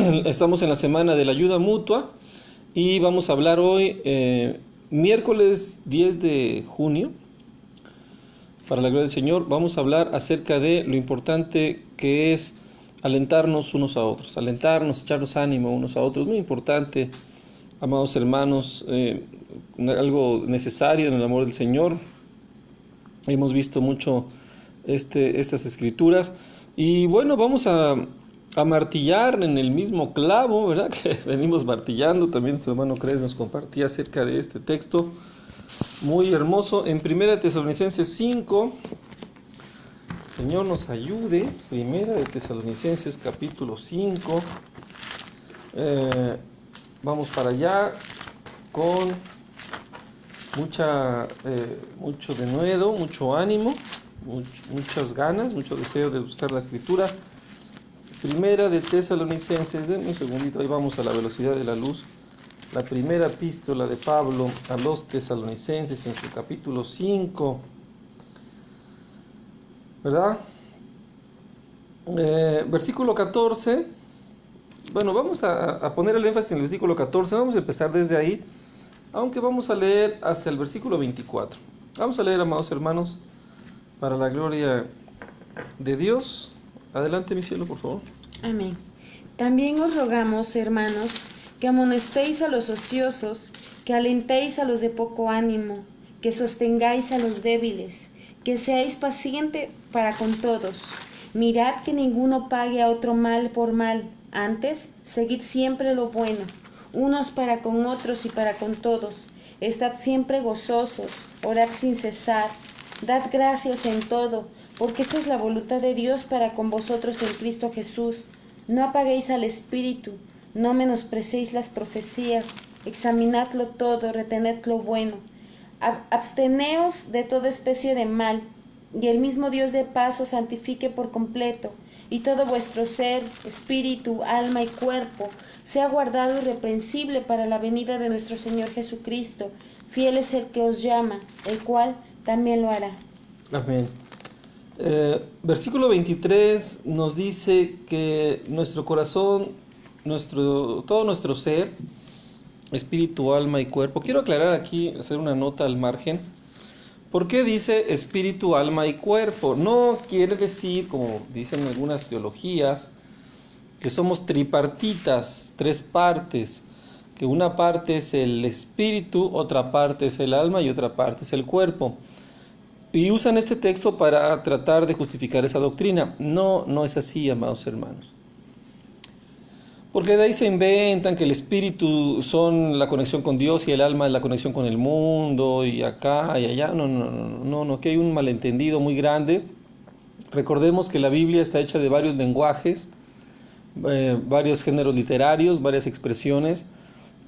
Estamos en la semana de la ayuda mutua y vamos a hablar hoy, miércoles 10 de junio, para la gloria del Señor. Vamos a hablar acerca de lo importante que es alentarnos unos a otros, alentarnos, echarnos ánimo unos a otros. Muy importante, amados hermanos, algo necesario en el amor del Señor. Hemos visto mucho estas escrituras y bueno, vamos a martillar en el mismo clavo, ¿verdad? Que venimos martillando. También nuestro hermano Cres nos compartía acerca de este texto muy hermoso en 1 Tesalonicenses 5. Señor nos ayude. 1 Tesalonicenses capítulo 5. Vamos para allá con mucho denuedo, mucho ánimo, muchas ganas, mucho deseo de buscar la escritura. 1 Tesalonicenses, denme un segundito, ahí vamos a la velocidad de la luz. La primera epístola de Pablo a los tesalonicenses en su capítulo 5, ¿verdad? Versículo 14. Bueno, vamos a poner el énfasis en el versículo 14, vamos a empezar desde ahí, aunque vamos a leer hasta el versículo 24. Vamos a leer, amados hermanos, para la gloria de Dios. Adelante, mi cielo, por favor. Amén. También os rogamos, hermanos, que amonestéis a los ociosos, que alentéis a los de poco ánimo, que sostengáis a los débiles, que seáis pacientes para con todos. Mirad que ninguno pague a otro mal por mal, antes, seguid siempre lo bueno, unos para con otros y para con todos. Estad siempre gozosos, orad sin cesar, dad gracias en todo, porque esta es la voluntad de Dios para con vosotros en Cristo Jesús. No apaguéis al Espíritu, no menosprecéis las profecías, examinadlo todo, retened lo bueno. Absteneos de toda especie de mal, y el mismo Dios de paz os santifique por completo, y todo vuestro ser, espíritu, alma y cuerpo, sea guardado irreprensible para la venida de nuestro Señor Jesucristo. Fiel es el que os llama, el cual también lo hará. Amén. Versículo 23 nos dice que nuestro corazón, todo nuestro ser, espíritu, alma y cuerpo. Quiero aclarar aquí, hacer una nota al margen. ¿Por qué dice espíritu, alma y cuerpo? No quiere decir, como dicen algunas teologías, que somos tripartitas, tres partes, que una parte es el espíritu, otra parte es el alma y otra parte es el cuerpo. Y usan este texto para tratar de justificar esa doctrina. No es así, amados hermanos. Porque de ahí se inventan que el espíritu son la conexión con Dios y el alma es la conexión con el mundo y acá y allá. No, que hay un malentendido muy grande. Recordemos que la Biblia está hecha de varios lenguajes, varios géneros literarios, varias expresiones.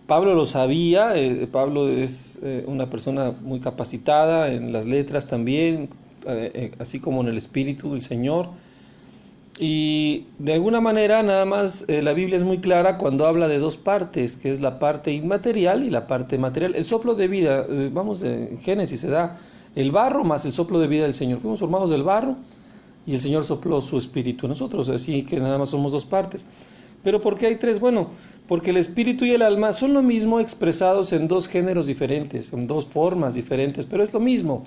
Pablo lo sabía. Pablo es una persona muy capacitada en las letras también, así como en el espíritu del Señor. Y de alguna manera nada más la Biblia es muy clara cuando habla de dos partes, que es la parte inmaterial y la parte material. El soplo de vida, en Génesis se da el barro más el soplo de vida del Señor. Fuimos formados del barro y el Señor sopló su espíritu en nosotros, así que nada más somos dos partes. ¿Pero por qué hay tres? Bueno, porque el espíritu y el alma son lo mismo expresados en dos géneros diferentes, en dos formas diferentes, pero es lo mismo.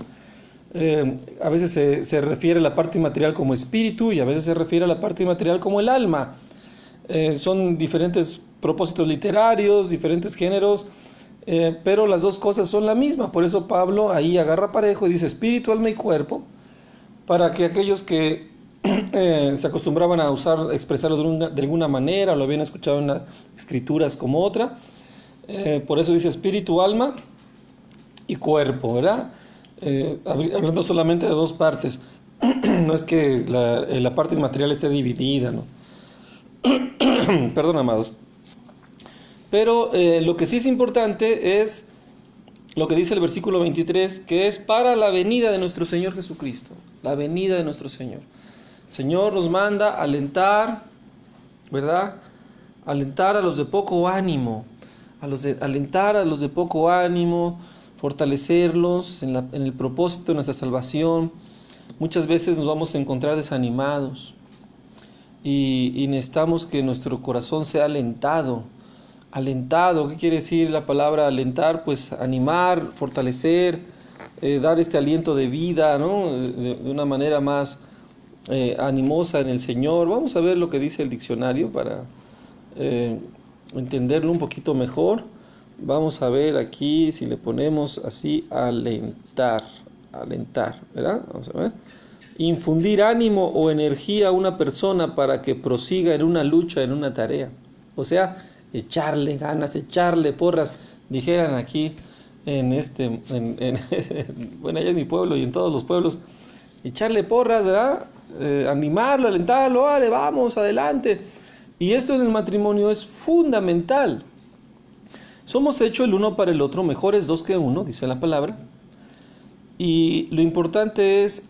A veces se refiere a la parte inmaterial como espíritu y a veces se refiere a la parte inmaterial como el alma. Son diferentes propósitos literarios, diferentes géneros, pero las dos cosas son la misma. Por eso Pablo ahí agarra parejo y dice espíritu, alma y cuerpo, para que aquellos que se acostumbraban a expresarlo de alguna manera, lo habían escuchado en las escrituras como otra, por eso dice espíritu, alma y cuerpo, ¿verdad? Hablando solamente de dos partes. No es que la parte inmaterial esté dividida, ¿no? Perdón, amados. Pero lo que sí es importante es lo que dice el versículo 23, que es para la venida de nuestro Señor Jesucristo. La venida de nuestro Señor. El Señor nos manda a alentar, ¿verdad? Alentar a los de poco ánimo, alentar a los de poco ánimo, fortalecerlos en el propósito de nuestra salvación. Muchas veces nos vamos a encontrar desanimados y necesitamos que nuestro corazón sea alentado. Alentado, ¿qué quiere decir la palabra alentar? Pues animar, fortalecer, dar este aliento de vida, ¿no? De una manera más animosa en el Señor. Vamos a ver lo que dice el diccionario para entenderlo un poquito mejor. Vamos a ver aquí si le ponemos así, alentar, ¿verdad? Vamos a ver. Infundir ánimo o energía a una persona para que prosiga en una lucha, en una tarea. O sea, echarle ganas, echarle porras, dijeran aquí bueno, allá en mi pueblo y en todos los pueblos, echarle porras, ¿verdad? Animarlo, alentarlo, vale, vamos, adelante. Y esto en el matrimonio es fundamental. Somos hechos el uno para el otro, mejores dos que uno, dice la palabra. Y lo importante es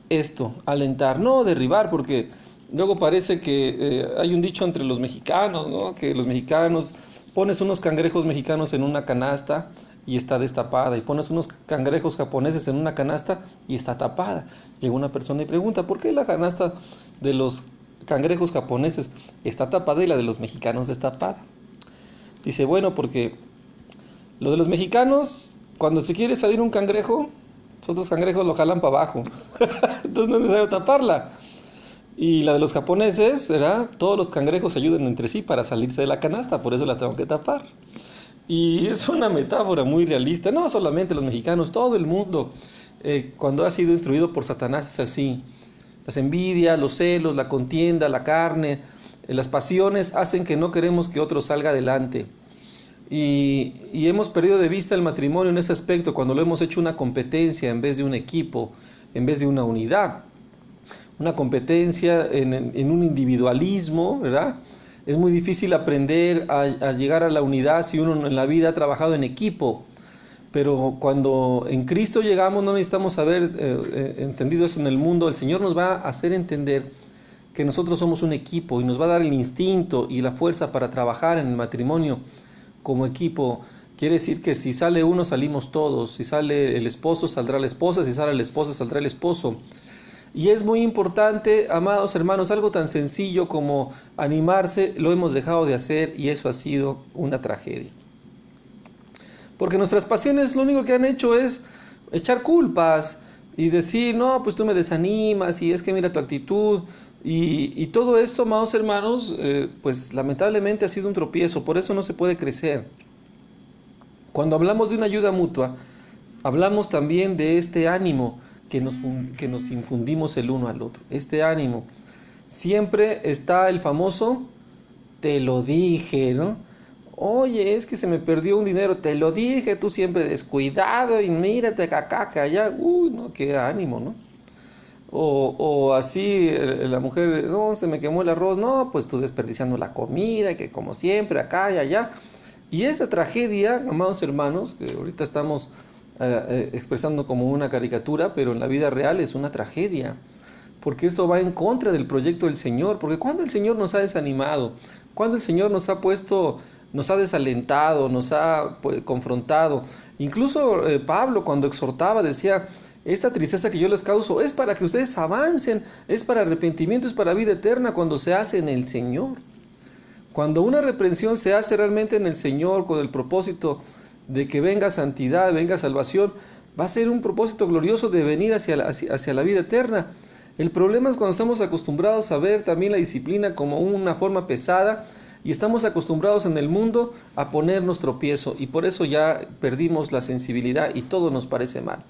esto, alentar, no derribar, porque luego parece que hay un dicho entre los mexicanos, ¿no? Que los mexicanos, pones unos cangrejos mexicanos en una canasta y está destapada, y pones unos cangrejos japoneses en una canasta y está tapada. Llega una persona y pregunta, ¿por qué la canasta de los cangrejos japoneses está tapada y la de los mexicanos destapada? Dice, bueno, porque lo de los mexicanos, cuando se quiere salir un cangrejo, los otros cangrejos lo jalan para abajo. Entonces no es necesario taparla. Y la de los japoneses, ¿verdad? Todos los cangrejos se ayudan entre sí para salirse de la canasta, por eso la tengo que tapar. Y es una metáfora muy realista, no solamente los mexicanos, todo el mundo, cuando ha sido instruido por Satanás es así. Las envidias, los celos, la contienda, la carne, las pasiones hacen que no queremos que otro salga adelante. Y hemos perdido de vista el matrimonio en ese aspecto cuando lo hemos hecho una competencia en vez de un equipo, en vez de una unidad. Una competencia en un individualismo, ¿verdad? Es muy difícil aprender a llegar a la unidad si uno en la vida ha trabajado en equipo. Pero cuando en Cristo llegamos no necesitamos haber entendido eso en el mundo. El Señor nos va a hacer entender que nosotros somos un equipo y nos va a dar el instinto y la fuerza para trabajar en el matrimonio como equipo. Quiere decir que si sale uno, salimos todos. Si sale el esposo, saldrá la esposa. Si sale la esposa, saldrá el esposo. Y es muy importante, amados hermanos, algo tan sencillo como animarse, lo hemos dejado de hacer y eso ha sido una tragedia. Porque nuestras pasiones lo único que han hecho es echar culpas y decir, no, pues tú me desanimas y es que mira tu actitud. Y todo esto, amados hermanos, pues lamentablemente ha sido un tropiezo, por eso no se puede crecer. Cuando hablamos de una ayuda mutua, hablamos también de este ánimo que nos infundimos el uno al otro. Este ánimo. Siempre está el famoso, te lo dije, ¿no? Oye, es que se me perdió un dinero, te lo dije, tú siempre descuidado y mírate acá, allá. Uy, no, qué ánimo, ¿no? O así, la mujer, no, se me quemó el arroz, no, pues tú desperdiciando la comida, que como siempre, acá y allá. Y esa tragedia, amados hermanos, que ahorita estamos expresando como una caricatura, pero en la vida real es una tragedia, porque esto va en contra del proyecto del Señor, porque cuando el Señor nos ha desanimado, cuando el Señor nos ha puesto, nos ha desalentado, nos ha confrontado, incluso Pablo cuando exhortaba decía, esta tristeza que yo les causo es para que ustedes avancen, es para arrepentimiento, es para vida eterna cuando se hace en el Señor. Cuando una reprensión se hace realmente en el Señor con el propósito de que venga santidad, venga salvación, va a ser un propósito glorioso de venir hacia la vida eterna. El problema es cuando estamos acostumbrados a ver también la disciplina como una forma pesada y estamos acostumbrados en el mundo a ponernos tropiezo y por eso ya perdimos la sensibilidad y todo nos parece mal.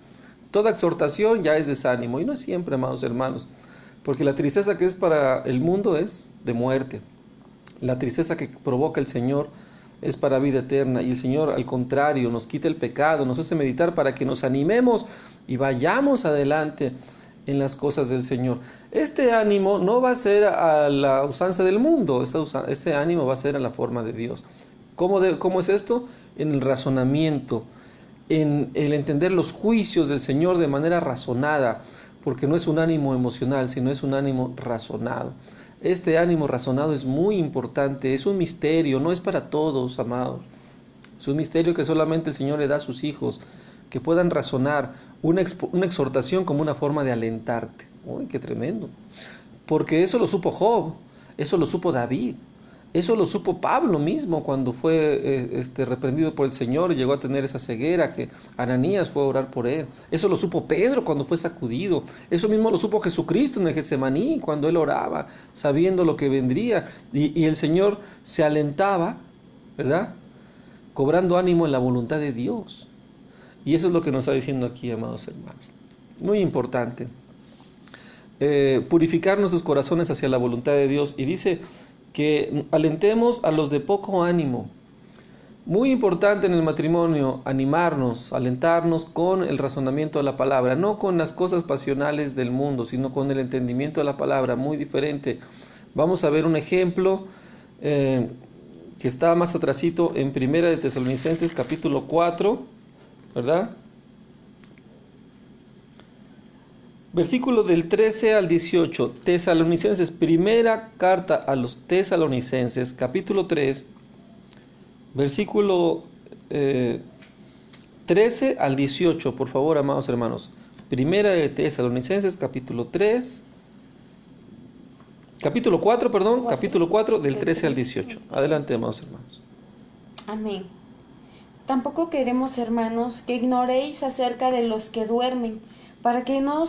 Toda exhortación ya es desánimo y no es siempre, amados hermanos, porque la tristeza que es para el mundo es de muerte. La tristeza que provoca el Señor es para vida eterna y el Señor al contrario nos quita el pecado, nos hace meditar para que nos animemos y vayamos adelante en las cosas del Señor. Este ánimo no va a ser a la usanza del mundo, este ánimo va a ser a la forma de Dios. ¿Cómo es esto? En el razonamiento, en el entender los juicios del Señor de manera razonada, porque no es un ánimo emocional, sino es un ánimo razonado. Este ánimo razonado es muy importante, es un misterio, no es para todos, amados. Es un misterio que solamente el Señor le da a sus hijos, que puedan razonar, una exhortación como una forma de alentarte. ¡Uy, qué tremendo! Porque eso lo supo Job. Eso lo supo David. Eso lo supo Pablo mismo cuando fue reprendido por el Señor y llegó a tener esa ceguera que Ananías fue a orar por él. Eso lo supo Pedro cuando fue sacudido. Eso mismo lo supo Jesucristo en el Getsemaní cuando él oraba, sabiendo lo que vendría. Y el Señor se alentaba, ¿verdad? Cobrando ánimo en la voluntad de Dios. Y eso es lo que nos está diciendo aquí, amados hermanos. Muy importante. Purificar nuestros corazones hacia la voluntad de Dios. Y dice que alentemos a los de poco ánimo. Muy importante en el matrimonio, animarnos, alentarnos con el razonamiento de la palabra, no con las cosas pasionales del mundo, sino con el entendimiento de la palabra, muy diferente. Vamos a ver un ejemplo que está más atrasito en Primera de Tesalonicenses capítulo 4, ¿verdad? Versículo del 13 al 18, Tesalonicenses, primera carta a los Tesalonicenses, capítulo 3, versículo 13 al 18, por favor, amados hermanos. Primera de Tesalonicenses, capítulo 4, del 13 al 18. Adelante, amados hermanos. Amén. Tampoco queremos, hermanos, que ignoréis acerca de los que duermen, para que no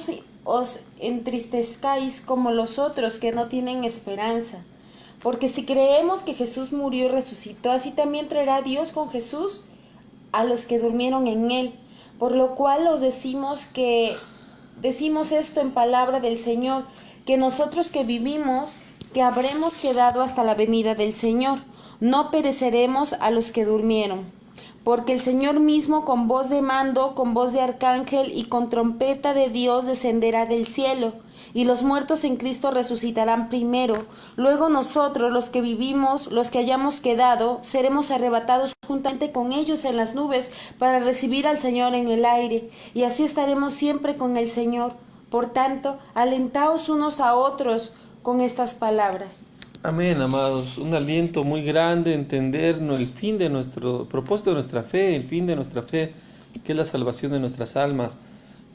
os entristezcáis como los otros que no tienen esperanza. Porque si creemos que Jesús murió y resucitó, así también traerá Dios con Jesús a los que durmieron en él. Por lo cual os decimos esto en palabra del Señor, que nosotros que vivimos, que habremos quedado hasta la venida del Señor, no pereceremos a los que durmieron. Porque el Señor mismo con voz de mando, con voz de arcángel y con trompeta de Dios descenderá del cielo, y los muertos en Cristo resucitarán primero. Luego nosotros, los que vivimos, los que hayamos quedado, seremos arrebatados juntamente con ellos en las nubes para recibir al Señor en el aire, y así estaremos siempre con el Señor. Por tanto, alentaos unos a otros con estas palabras. Amén, amados. Un aliento muy grande, entender el fin de nuestro propósito de nuestra fe, el fin de nuestra fe, que es la salvación de nuestras almas.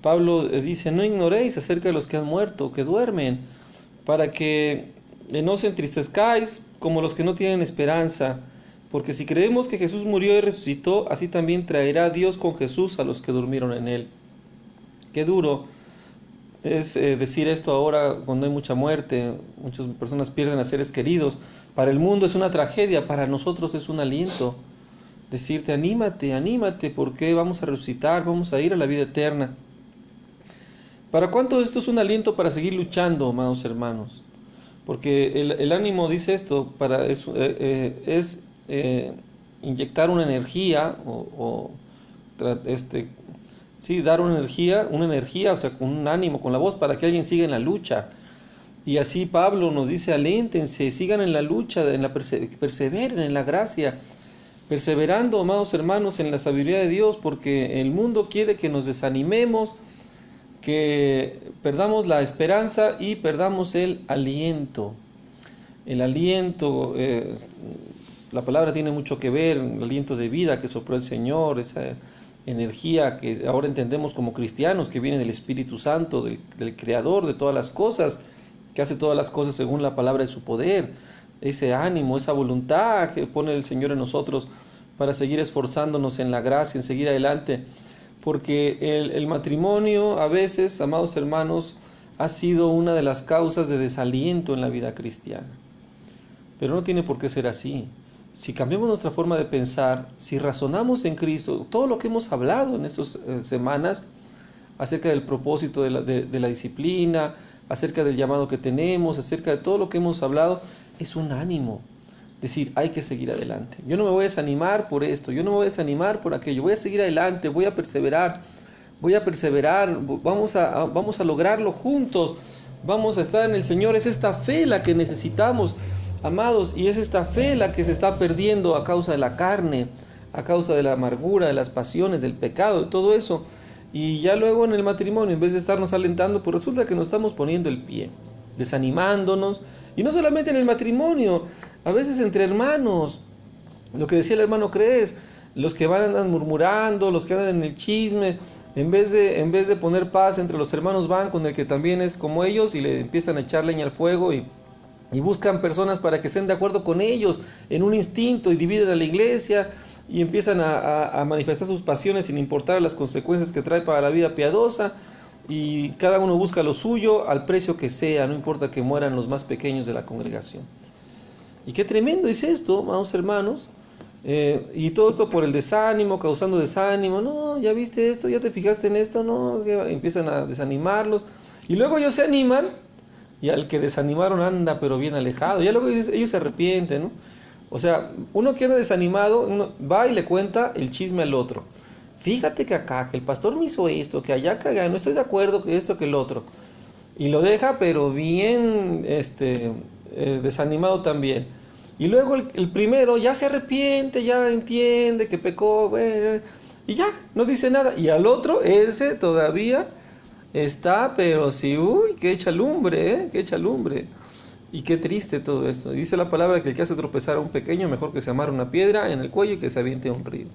Pablo dice, no ignoréis acerca de los que han muerto, que duermen, para que no os entristezcáis como los que no tienen esperanza. Porque si creemos que Jesús murió y resucitó, así también traerá Dios con Jesús a los que durmieron en él. Qué duro es decir esto ahora cuando hay mucha muerte, muchas personas pierden a seres queridos. Para el mundo es una tragedia, para nosotros es un aliento. Decirte, anímate, porque vamos a resucitar, vamos a ir a la vida eterna. ¿Para cuánto esto es un aliento para seguir luchando, amados hermanos? Porque el ánimo dice esto, es inyectar una energía dar una energía, o sea, con un ánimo, con la voz, para que alguien siga en la lucha. Y así Pablo nos dice, aléntense, sigan en la lucha, perseveren en la gracia, perseverando, amados hermanos, en la sabiduría de Dios, porque el mundo quiere que nos desanimemos, que perdamos la esperanza y perdamos el aliento. El aliento, la palabra tiene mucho que ver, el aliento de vida que sopló el Señor, esa energía que ahora entendemos como cristianos, que viene del Espíritu Santo, del Creador de todas las cosas, que hace todas las cosas según la palabra de su poder, ese ánimo, esa voluntad que pone el Señor en nosotros para seguir esforzándonos en la gracia, en seguir adelante, porque el matrimonio a veces, amados hermanos, ha sido una de las causas de desaliento en la vida cristiana, pero no tiene por qué ser así. Si cambiamos nuestra forma de pensar, si razonamos en Cristo, todo lo que hemos hablado en estas semanas, acerca del propósito de la disciplina, acerca del llamado que tenemos, acerca de todo lo que hemos hablado, es un ánimo. Decir, hay que seguir adelante. Yo no me voy a desanimar por esto, yo no me voy a desanimar por aquello, voy a seguir adelante, voy a perseverar, vamos a lograrlo juntos, vamos a estar en el Señor. Es esta fe la que necesitamos, amados, y es esta fe la que se está perdiendo a causa de la carne, a causa de la amargura, de las pasiones, del pecado, de todo eso. Y ya luego en el matrimonio, en vez de estarnos alentando, pues resulta que nos estamos poniendo el pie, desanimándonos. Y no solamente en el matrimonio, a veces entre hermanos, lo que decía el hermano Cres, los que andan murmurando, los que andan en el chisme, en vez de poner paz entre los hermanos, van con el que también es como ellos y le empiezan a echar leña al fuego y y buscan personas para que estén de acuerdo con ellos en un instinto y dividen a la iglesia y empiezan a manifestar sus pasiones sin importar las consecuencias que trae para la vida piadosa, y cada uno busca lo suyo al precio que sea, no importa que mueran los más pequeños de la congregación. Y qué tremendo es esto, amados hermanos. Y todo esto por el desánimo, causando desánimo. No, ya viste esto, ya te fijaste en esto, no, empiezan a desanimarlos. Y luego ellos se animan, y al que desanimaron anda pero bien alejado. Ya luego ellos se arrepienten, ¿no? O sea, uno que anda desanimado, uno va y le cuenta el chisme al otro. Fíjate que acá, que el pastor me hizo esto, que allá, no estoy de acuerdo, que esto, que el otro. Y lo deja pero bien desanimado también. Y luego el primero ya se arrepiente, ya entiende que pecó, bueno, y ya, no dice nada. Y al otro, ese todavía está, pero sí, uy, que echa lumbre, que echa lumbre. Y qué triste todo eso. Dice la palabra que el que hace tropezar a un pequeño, mejor que se amarre una piedra en el cuello y que se aviente a un río.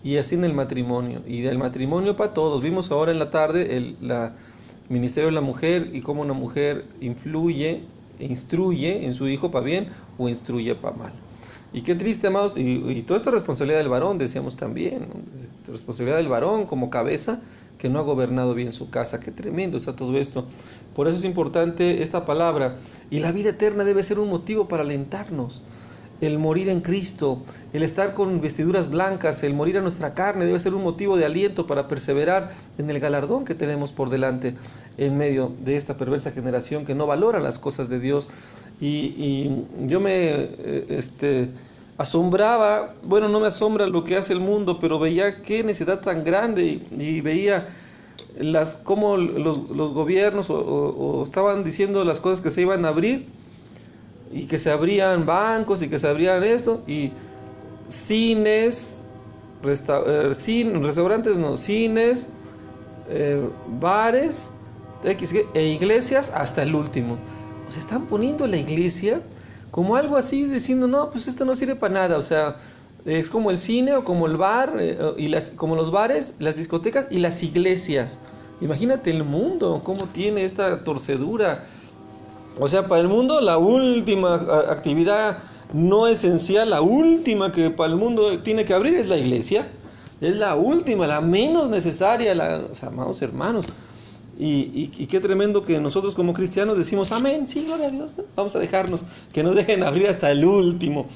Y así en el matrimonio. Y del matrimonio para todos. Vimos ahora en la tarde el ministerio de la mujer y cómo una mujer influye e instruye en su hijo para bien o instruye para mal. Y qué triste, amados, y toda esta responsabilidad del varón, decíamos también, ¿no? Responsabilidad del varón como cabeza que no ha gobernado bien su casa. Qué tremendo está todo esto. Por eso es importante esta palabra. Y la vida eterna debe ser un motivo para alentarnos. El morir en Cristo, el estar con vestiduras blancas, el morir a nuestra carne debe ser un motivo de aliento para perseverar en el galardón que tenemos por delante en medio de esta perversa generación que no valora las cosas de Dios. Y yo me asombraba, bueno, no me asombra lo que hace el mundo, pero veía qué necesidad tan grande y veía cómo los gobiernos o estaban diciendo las cosas que se iban a abrir, y que se abrían bancos y que se abrían esto, y cines, restaurantes no, cines, bares, e iglesias hasta el último. O sea, están poniendo la iglesia como algo así, diciendo, no, pues esto no sirve para nada. O sea, es como el cine o como el bar, como los bares, las discotecas y las iglesias. Imagínate el mundo, cómo tiene esta torcedura. O sea, para el mundo la última actividad no esencial, la última que para el mundo tiene que abrir es la iglesia. Es la última, la menos necesaria, o sea, amados hermanos. Y qué tremendo que nosotros como cristianos decimos, amén, sí, gloria a Dios, ¿no? Vamos a dejarnos, que nos dejen abrir hasta el último.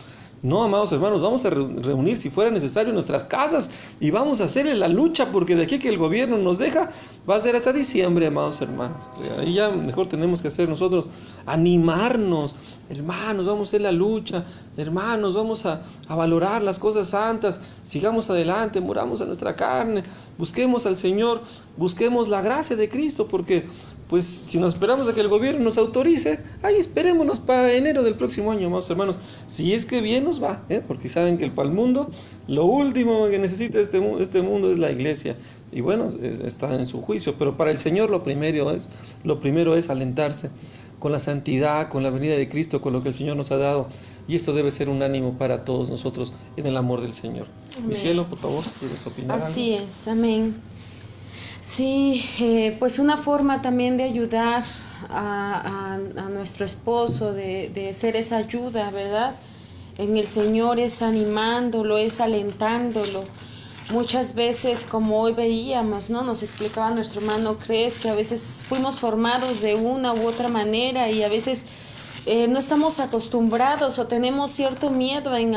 No, amados hermanos, vamos a reunir si fuera necesario en nuestras casas y vamos a hacerle la lucha, porque de aquí que el gobierno nos deja va a ser hasta diciembre, amados hermanos. O sea, ahí ya mejor tenemos que hacer nosotros, animarnos, hermanos, vamos a hacer la lucha, hermanos, vamos a valorar las cosas santas, sigamos adelante, muramos a nuestra carne, busquemos al Señor, busquemos la gracia de Cristo, porque pues si nos esperamos a que el gobierno nos autorice, ahí esperémonos para enero del próximo año, amados hermanos, si es que bien nos va, porque saben que para el mundo lo último que necesita este mundo es la iglesia, y bueno, está en su juicio, pero para el Señor lo primero es alentarse con la santidad, con la venida de Cristo, con lo que el Señor nos ha dado, y esto debe ser un ánimo para todos nosotros en el amor del Señor. Amén. Mi cielo, por favor, ¿quieres opinar? Así es, amén. Sí, pues una forma también de ayudar a nuestro esposo, de ser esa ayuda, ¿verdad? En el Señor es animándolo, es alentándolo. Muchas veces, como hoy veíamos, ¿no? Nos explicaba nuestro hermano Cres, que a veces fuimos formados de una u otra manera y a veces no estamos acostumbrados o tenemos cierto miedo en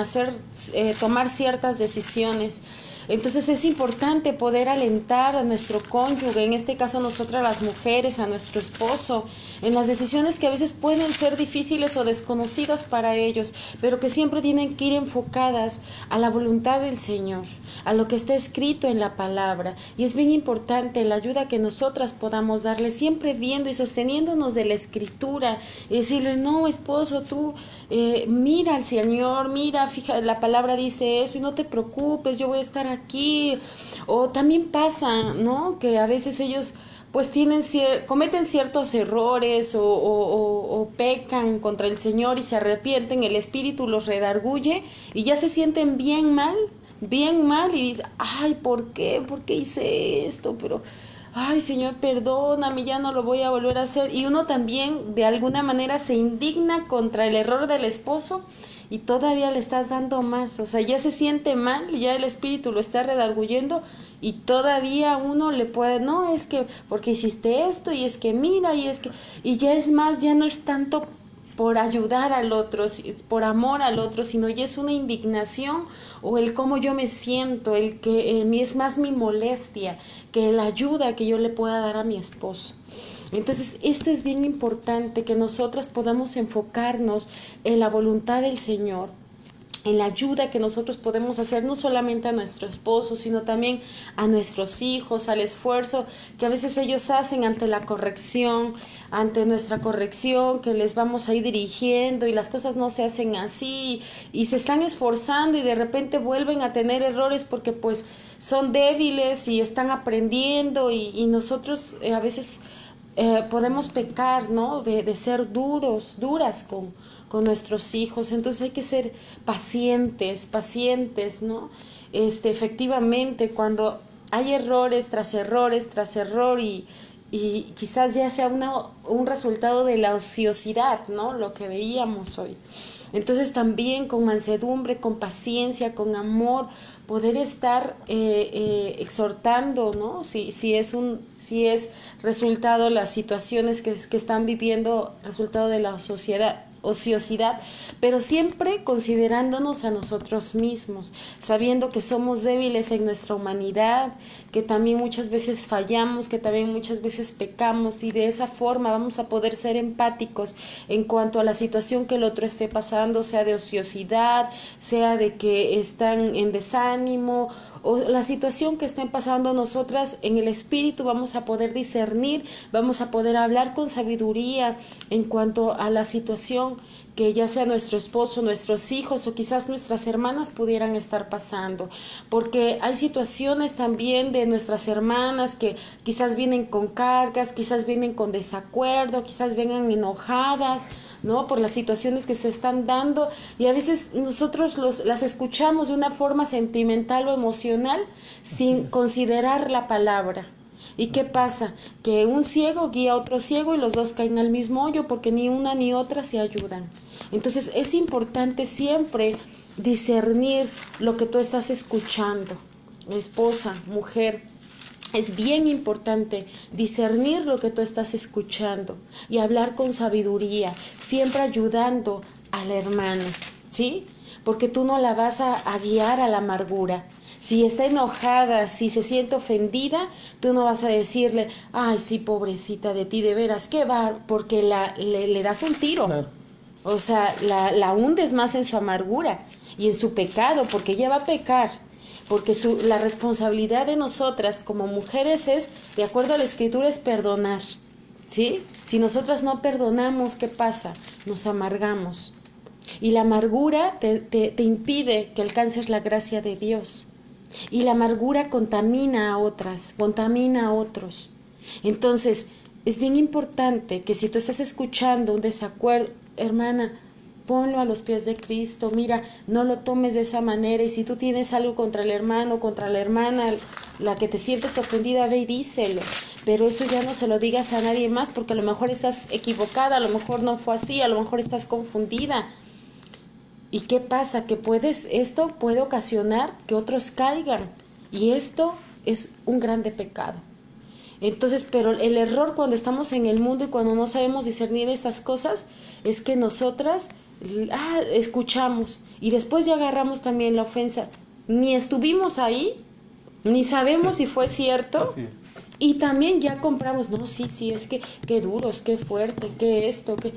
tomar ciertas decisiones. Entonces es importante poder alentar a nuestro cónyuge, en este caso nosotras las mujeres, a nuestro esposo, en las decisiones que a veces pueden ser difíciles o desconocidas para ellos, pero que siempre tienen que ir enfocadas a la voluntad del Señor, a lo que está escrito en la palabra. Y es bien importante la ayuda que nosotras podamos darle, siempre viendo y sosteniéndonos de la Escritura, y decirle, no, esposo, tú mira al Señor, mira, fíjate, la palabra dice eso y no te preocupes, yo voy a estar aquí. O también pasa, ¿no?, que a veces ellos pues cometen ciertos errores o pecan contra el Señor y se arrepienten, el Espíritu los redarguye y ya se sienten bien mal y dicen, ay, ¿por qué hice esto? Pero ay Señor, perdóname, ya no lo voy a volver a hacer. Y uno también de alguna manera se indigna contra el error del esposo y todavía le estás dando más. O sea, ya se siente mal, ya el espíritu lo está redarguyendo y todavía uno le puede, no, es que porque hiciste esto y es que mira y es que, y ya es más, ya no es tanto por ayudar al otro, por amor al otro, sino ya es una indignación o el cómo yo me siento, el que es más mi molestia que la ayuda que yo le pueda dar a mi esposo. Entonces, esto es bien importante, que nosotras podamos enfocarnos en la voluntad del Señor, en la ayuda que nosotros podemos hacer no solamente a nuestro esposo, sino también a nuestros hijos, al esfuerzo que a veces ellos hacen ante la corrección, ante nuestra corrección, que les vamos a ir dirigiendo y las cosas no se hacen así y se están esforzando y de repente vuelven a tener errores porque pues son débiles y están aprendiendo y nosotros a veces podemos pecar, ¿no? De ser duras con nuestros hijos. Entonces hay que ser pacientes, ¿no? Efectivamente, cuando hay errores tras error y quizás ya sea un resultado de la ociosidad, ¿no? Lo que veíamos hoy. Entonces también con mansedumbre, con paciencia, con amor, poder estar exhortando, ¿no? Si es resultado las situaciones que están viviendo, resultado de la ociosidad, pero siempre considerándonos a nosotros mismos, sabiendo que somos débiles en nuestra humanidad, que también muchas veces fallamos, que también muchas veces pecamos y de esa forma vamos a poder ser empáticos en cuanto a la situación que el otro esté pasando, sea de ociosidad, sea de que están en desánimo o la situación que estén pasando. Nosotras en el espíritu vamos a poder discernir, vamos a poder hablar con sabiduría en cuanto a la situación que ya sea nuestro esposo, nuestros hijos o quizás nuestras hermanas pudieran estar pasando, porque hay situaciones también de nuestras hermanas que quizás vienen con cargas, quizás vienen con desacuerdo, quizás vengan enojadas, ¿no? Por las situaciones que se están dando y a veces nosotros las escuchamos de una forma sentimental o emocional sin considerar la palabra. ¿Y qué pasa? Que un ciego guía a otro ciego y los dos caen al mismo hoyo porque ni una ni otra se ayudan. Entonces es importante siempre discernir lo que tú estás escuchando, esposa, mujer. Es bien importante discernir lo que tú estás escuchando y hablar con sabiduría, siempre ayudando a la hermana, ¿sí? Porque tú no la vas a guiar a la amargura. Si está enojada, si se siente ofendida, tú no vas a decirle, ay, sí, pobrecita de ti, de veras, ¿qué va? Porque le das un tiro. Claro. O sea, la hundes más en su amargura y en su pecado, porque ella va a pecar. Porque la responsabilidad de nosotras como mujeres es, de acuerdo a la Escritura, es perdonar, ¿sí? Si nosotras no perdonamos, ¿qué pasa? Nos amargamos. Y la amargura te impide que alcances la gracia de Dios. Y la amargura contamina a otras, contamina a otros. Entonces, es bien importante que si tú estás escuchando un desacuerdo, hermana, ponlo a los pies de Cristo, mira, no lo tomes de esa manera, y si tú tienes algo contra el hermano, contra la hermana, la que te sientes ofendida, ve y díselo, pero eso ya no se lo digas a nadie más, porque a lo mejor estás equivocada, a lo mejor no fue así, a lo mejor estás confundida. ¿Y qué pasa? Que esto puede ocasionar que otros caigan, y esto es un grande pecado. Entonces, pero el error cuando estamos en el mundo y cuando no sabemos discernir estas cosas es que nosotras escuchamos y después ya agarramos también la ofensa. Ni estuvimos ahí, ni sabemos si fue cierto. Y también ya compramos, no, sí, es que qué duro, es que fuerte, que esto, que...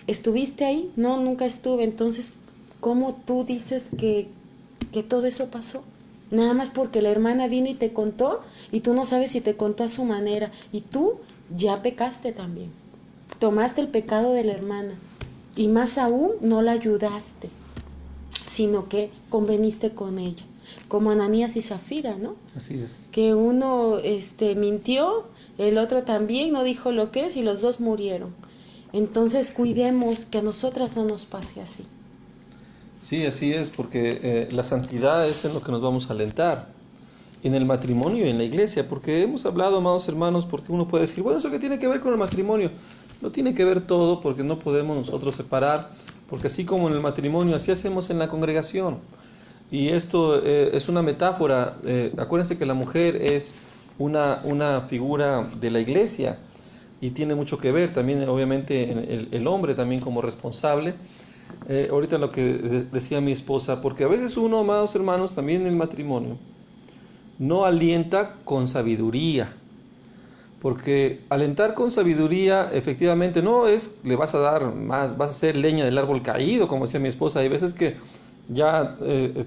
¿Estuviste ahí? No, nunca estuve. Entonces, ¿cómo tú dices que todo eso pasó? Nada más porque la hermana vino y te contó y tú no sabes si te contó a su manera y tú ya pecaste también. Tomaste el pecado de la hermana y más aún no la ayudaste, sino que conveniste con ella, como Ananías y Zafira, ¿no? Así es. Que uno mintió, el otro también no dijo lo que es y los dos murieron. Entonces cuidemos que a nosotras no nos pase así. Sí, así es, porque la santidad es en lo que nos vamos a alentar. en el matrimonio y en la iglesia, porque hemos hablado, amados hermanos, porque uno puede decir, bueno, ¿eso qué tiene que ver con el matrimonio? No tiene que ver todo, porque no podemos nosotros separar, porque así como en el matrimonio, así hacemos en la congregación. Y esto es una metáfora. Acuérdense que la mujer es una figura de la iglesia y tiene mucho que ver también, obviamente, el hombre también como responsable. Ahorita lo que decía mi esposa, porque a veces uno, amados hermanos, también en el matrimonio, no alienta con sabiduría. Porque alentar con sabiduría, efectivamente, no es, le vas a dar más, vas a hacer leña del árbol caído, como decía mi esposa. Hay veces que ya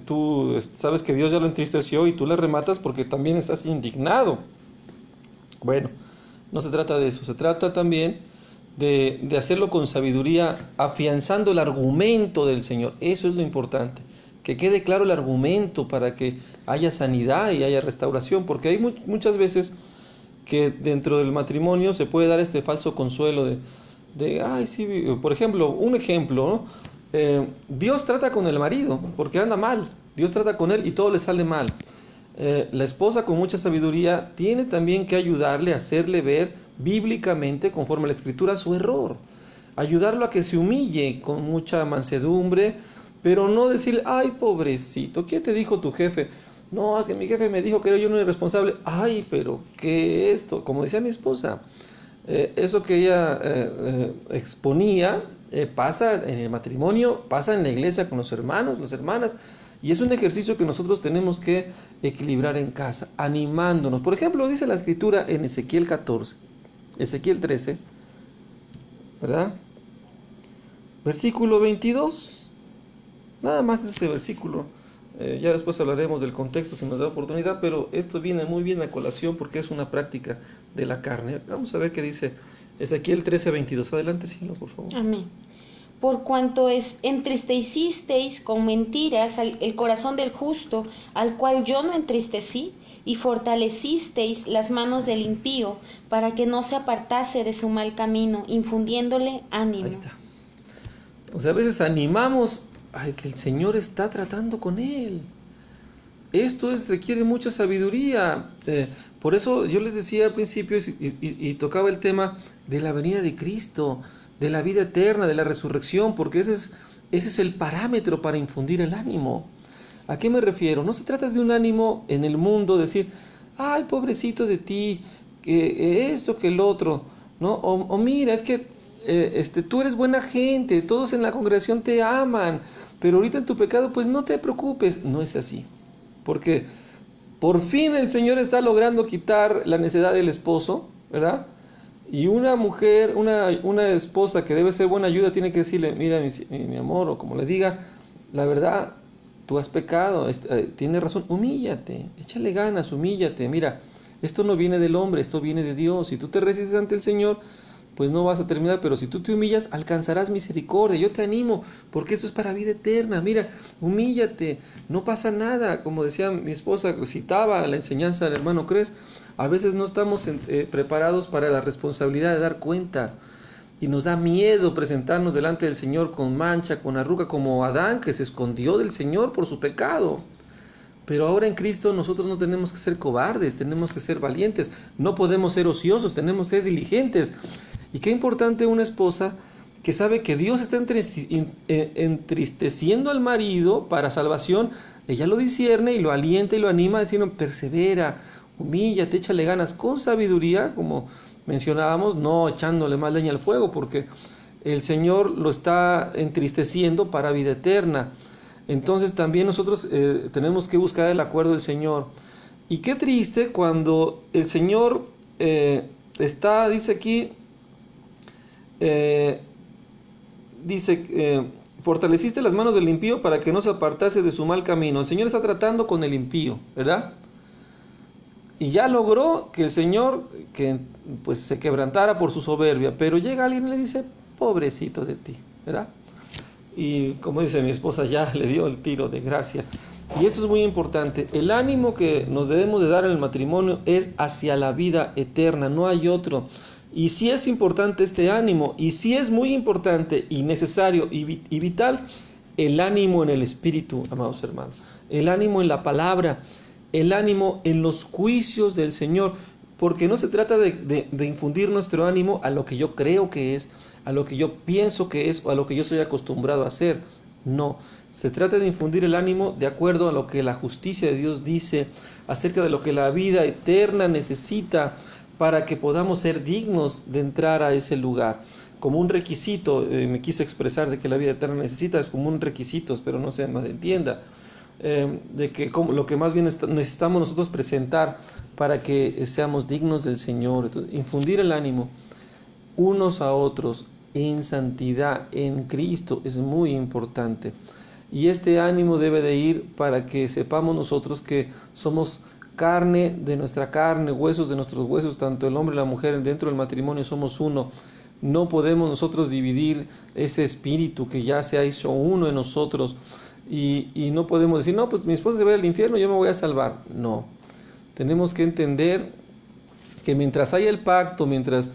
tú sabes que Dios ya lo entristeció y tú le rematas porque también estás indignado. Bueno, no se trata de eso, se trata también de hacerlo con sabiduría, afianzando el argumento del Señor. Eso es lo importante, que quede claro el argumento para que haya sanidad y haya restauración, porque hay muchas veces que dentro del matrimonio se puede dar este falso consuelo ay, sí, por ejemplo, un ejemplo, ¿no? Dios trata con el marido porque anda mal, Dios trata con él y todo le sale mal. La esposa con mucha sabiduría tiene también que ayudarle a hacerle ver bíblicamente, conforme a la escritura, su error, ayudarlo a que se humille con mucha mansedumbre, pero no decir, ay, pobrecito, ¿qué te dijo tu jefe? No, es que mi jefe me dijo que era yo un irresponsable. Ay, pero ¿qué es esto? Como decía mi esposa, eso que ella exponía pasa en el matrimonio, pasa en la iglesia con los hermanos, las hermanas, y es un ejercicio que nosotros tenemos que equilibrar en casa, animándonos. Por ejemplo, dice la escritura en Ezequiel 14, Ezequiel 13, ¿verdad? Versículo 22, nada más ese versículo. Ya después hablaremos del contexto si nos da oportunidad, pero esto viene muy bien a colación porque es una práctica de la carne. Vamos a ver qué dice Ezequiel 13:22. Adelante, Silo, por favor. Amén. Por cuanto entristecisteis con mentiras el corazón del justo, al cual yo no entristecí, y fortalecisteis las manos del impío, para que no se apartase de su mal camino, infundiéndole ánimo. Ahí está. O sea, a veces animamos a que el Señor está tratando con él. Esto requiere mucha sabiduría. Por eso yo les decía al principio y tocaba el tema de la venida de Cristo, de la vida eterna, de la resurrección, porque ese es el parámetro para infundir el ánimo. ¿A qué me refiero? No se trata de un ánimo en el mundo, decir, ay, pobrecito de ti, que esto, que el otro, ¿no? O mira, es que tú eres buena gente, todos en la congregación te aman, pero ahorita en tu pecado, pues no te preocupes. No es así, porque por fin el Señor está logrando quitar la necedad del esposo, ¿verdad? Y una mujer, una esposa que debe ser buena ayuda, tiene que decirle, mira, mi amor, o como le diga, la verdad, tú has pecado, tienes razón, humíllate, échale ganas, humíllate. Mira, esto no viene del hombre, esto viene de Dios. Si tú te resistes ante el Señor, pues no vas a terminar, pero si tú te humillas, alcanzarás misericordia. Yo te animo, porque esto es para vida eterna. Mira, humíllate, no pasa nada. Como decía mi esposa, citaba la enseñanza del hermano Cres, a veces no estamos preparados para la responsabilidad de dar cuentas. Y nos da miedo presentarnos delante del Señor con mancha, con arruga, como Adán, que se escondió del Señor por su pecado. Pero ahora en Cristo nosotros no tenemos que ser cobardes, tenemos que ser valientes, no podemos ser ociosos, tenemos que ser diligentes. Y qué importante una esposa que sabe que Dios está entristeciendo al marido para salvación. Ella lo discierne y lo alienta y lo anima diciendo, persevera, humíllate, échale ganas con sabiduría, como mencionábamos, no echándole más leña al fuego, porque el Señor lo está entristeciendo para vida eterna. Entonces también nosotros tenemos que buscar el acuerdo del Señor. Y qué triste cuando el Señor dice aquí, fortaleciste las manos del impío para que no se apartase de su mal camino. El Señor está tratando con el impío, ¿verdad? Y ya logró que el Señor pues se quebrantara por su soberbia, pero llega alguien y le dice, pobrecito de ti, ¿verdad? Y como dice mi esposa, ya le dio el tiro de gracia. Y eso es muy importante. El ánimo que nos debemos de dar en el matrimonio es hacia la vida eterna, no hay otro. Y sí es importante este ánimo, y sí es muy importante y necesario y vital el ánimo en el espíritu, amados hermanos. El ánimo en la palabra. el ánimo en los juicios del Señor, porque no se trata de infundir nuestro ánimo a lo que yo creo que es, a lo que yo pienso que es o a lo que yo soy acostumbrado a hacer. No, se trata de infundir el ánimo de acuerdo a lo que la justicia de Dios dice acerca de lo que la vida eterna necesita para que podamos ser dignos de entrar a ese lugar. Como un requisito, me quiso expresar de que la vida eterna necesita, es como un requisito, espero no se malentienda, de que lo que más bien necesitamos nosotros presentar para que seamos dignos del Señor. Entonces, infundir el ánimo unos a otros en santidad en Cristo es muy importante, y este ánimo debe de ir para que sepamos nosotros que somos carne de nuestra carne, huesos de nuestros huesos, tanto el hombre y la mujer dentro del matrimonio somos uno. No podemos nosotros dividir ese espíritu que ya se ha hecho uno en nosotros, y no podemos decir, no, pues mi esposa se va al infierno, yo me voy a salvar. No, tenemos que entender que mientras haya el pacto, mientras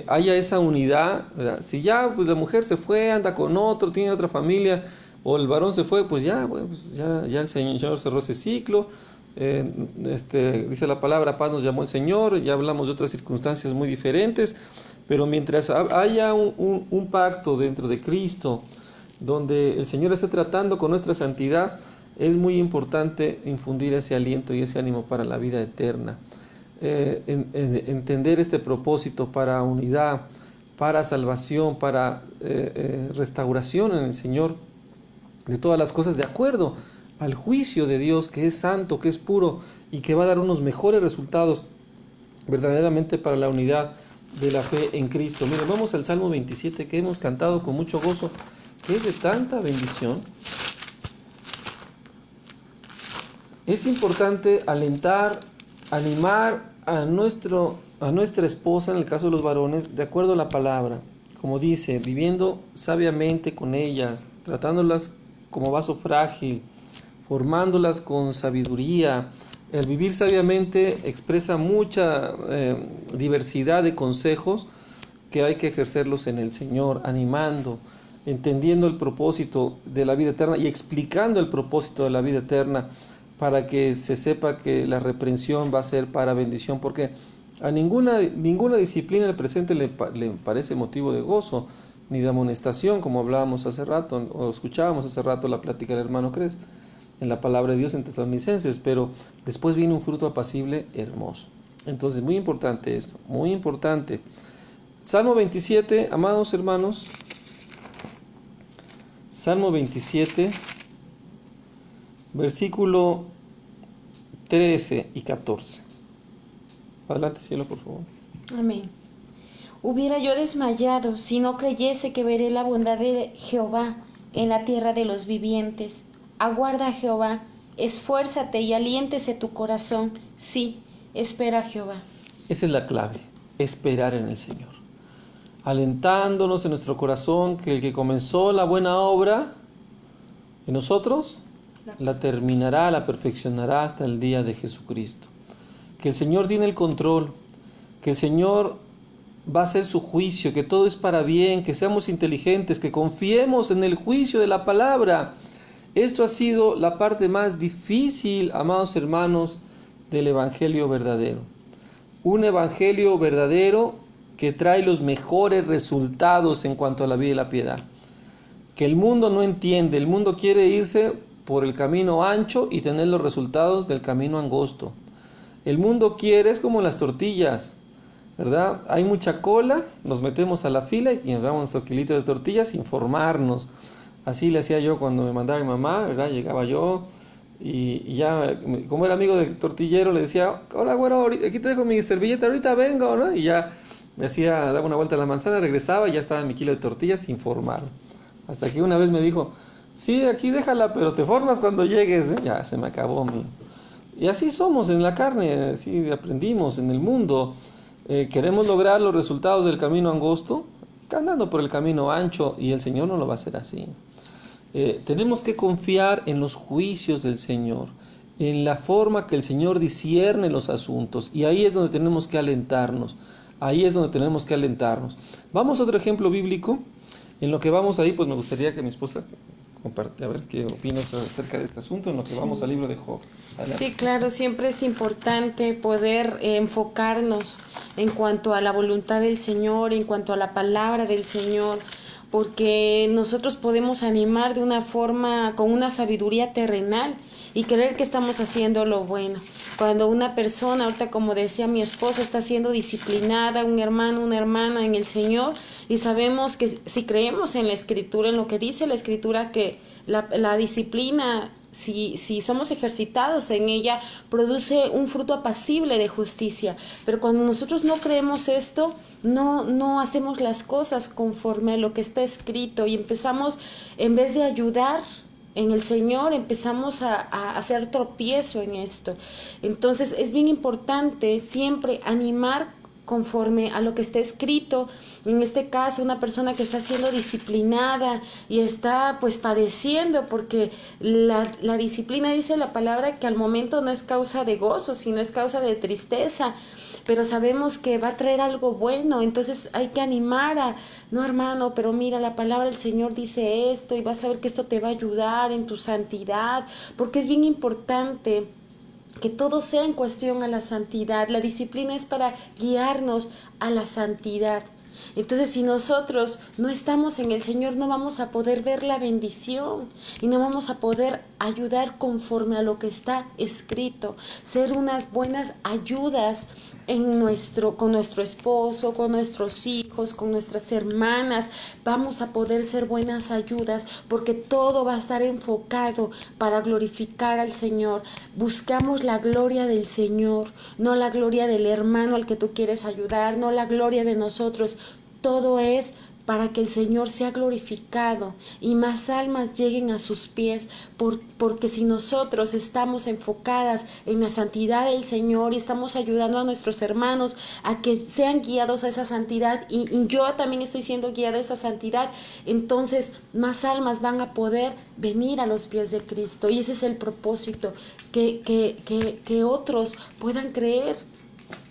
haya esa unidad, ¿verdad? Si ya pues la mujer se fue, anda con otro, tiene otra familia, o el varón se fue, pues ya, bueno, pues ya el Señor cerró ese ciclo. Dice la palabra, paz nos llamó el Señor, ya hablamos de otras circunstancias muy diferentes, pero mientras haya un pacto dentro de Cristo, donde el Señor esté tratando con nuestra santidad, es muy importante infundir ese aliento y ese ánimo para la vida eterna. Entender este propósito para unidad, para salvación, para restauración en el Señor de todas las cosas, de acuerdo al juicio de Dios, que es santo, que es puro y que va a dar unos mejores resultados verdaderamente para la unidad de la fe en Cristo. Miren, vamos al Salmo 27, que hemos cantado con mucho gozo, que es de tanta bendición. Es importante alentar, animar a nuestra esposa, en el caso de los varones, de acuerdo a la palabra, como dice, viviendo sabiamente con ellas, tratándolas como vaso frágil, formándolas con sabiduría. El vivir sabiamente expresa mucha diversidad de consejos que hay que ejercerlos en el Señor, animando, entendiendo el propósito de la vida eterna y explicando el propósito de la vida eterna, para que se sepa que la reprensión va a ser para bendición, porque a ninguna disciplina en el presente le parece motivo de gozo, ni de amonestación, como hablábamos hace rato, o escuchábamos hace rato la plática del hermano Cres, en la palabra de Dios en Tesalonicenses, pero después viene un fruto apacible hermoso. Entonces, muy importante esto, muy importante. Salmo 27, amados hermanos, Salmo 27, versículo 13 y 14. Adelante, cielo, por favor. Amén. Hubiera yo desmayado si no creyese que veré la bondad de Jehová en la tierra de los vivientes. Aguarda a Jehová, esfuérzate y aliéntese tu corazón. Sí, espera a Jehová. Esa es la clave, esperar en el Señor. Alentándonos en nuestro corazón que el que comenzó la buena obra en nosotros, la terminará, la perfeccionará hasta el día de Jesucristo. Que el Señor tiene el control, que el Señor va a hacer su juicio, que todo es para bien, que seamos inteligentes, que confiemos en el juicio de la palabra. Esto ha sido la parte más difícil, amados hermanos, del Evangelio verdadero. Un Evangelio verdadero que trae los mejores resultados en cuanto a la vida y la piedad. Que el mundo no entiende, el mundo quiere irse por el camino ancho y tener los resultados del camino angosto. El mundo quiere, es como las tortillas, ¿verdad? Hay mucha cola, nos metemos a la fila y nos damos nuestro kilito de tortillas sin formarnos. Así le hacía yo cuando me mandaba mi mamá, ¿verdad? Llegaba yo y ya, como era amigo del tortillero, le decía, hola güero, aquí te dejo mi servilleta, ahorita vengo, ¿no? Y ya me daba una vuelta a la manzana, regresaba y ya estaba mi kilo de tortillas sin formar. Hasta que una vez me dijo, sí, aquí déjala, pero te formas cuando llegues, ¿eh? Ya se me acabó. Y así somos en la carne, así aprendimos en el mundo. Queremos lograr los resultados del camino angosto, andando por el camino ancho, y el Señor no lo va a hacer así. Tenemos que confiar en los juicios del Señor, en la forma que el Señor discierne los asuntos, y ahí es donde tenemos que alentarnos. Vamos a otro ejemplo bíblico. En lo que vamos ahí, pues me gustaría que mi esposa a ver qué opinas acerca de este asunto en lo que vamos al libro de Job. Adelante. Sí, claro, siempre es importante poder enfocarnos en cuanto a la voluntad del Señor, en cuanto a la palabra del Señor, porque nosotros podemos animar de una forma, con una sabiduría terrenal y creer que estamos haciendo lo bueno. Cuando una persona, ahorita como decía mi esposo, está siendo disciplinada, un hermano, una hermana en el Señor, y sabemos que si creemos en la Escritura, en lo que dice la Escritura, que la disciplina, si somos ejercitados en ella, produce un fruto apacible de justicia. Pero cuando nosotros no creemos esto, no hacemos las cosas conforme a lo que está escrito y empezamos, en vez de ayudar en el Señor, empezamos a hacer tropiezo en esto. Entonces es bien importante siempre animar conforme a lo que está escrito. En este caso, una persona que está siendo disciplinada y está pues padeciendo, porque la disciplina, dice la palabra, que al momento no es causa de gozo, sino es causa de tristeza, pero sabemos que va a traer algo bueno. Entonces hay que animar a, no hermano, pero mira, la palabra del Señor dice esto y vas a ver que esto te va a ayudar en tu santidad, porque es bien importante que todo sea en cuestión a la santidad. La disciplina es para guiarnos a la santidad. Entonces, si nosotros no estamos en el Señor, no vamos a poder ver la bendición y no vamos a poder ayudar conforme a lo que está escrito, ser unas buenas ayudas con nuestro esposo, con nuestros hijos, con nuestras hermanas. Vamos a poder ser buenas ayudas porque todo va a estar enfocado para glorificar al Señor. Buscamos la gloria del Señor, no la gloria del hermano al que tú quieres ayudar, no la gloria de nosotros. Todo es para que el Señor sea glorificado y más almas lleguen a sus pies, porque si nosotros estamos enfocadas en la santidad del Señor y estamos ayudando a nuestros hermanos a que sean guiados a esa santidad, y yo también estoy siendo guiada a esa santidad, entonces más almas van a poder venir a los pies de Cristo, y ese es el propósito, que otros puedan creer,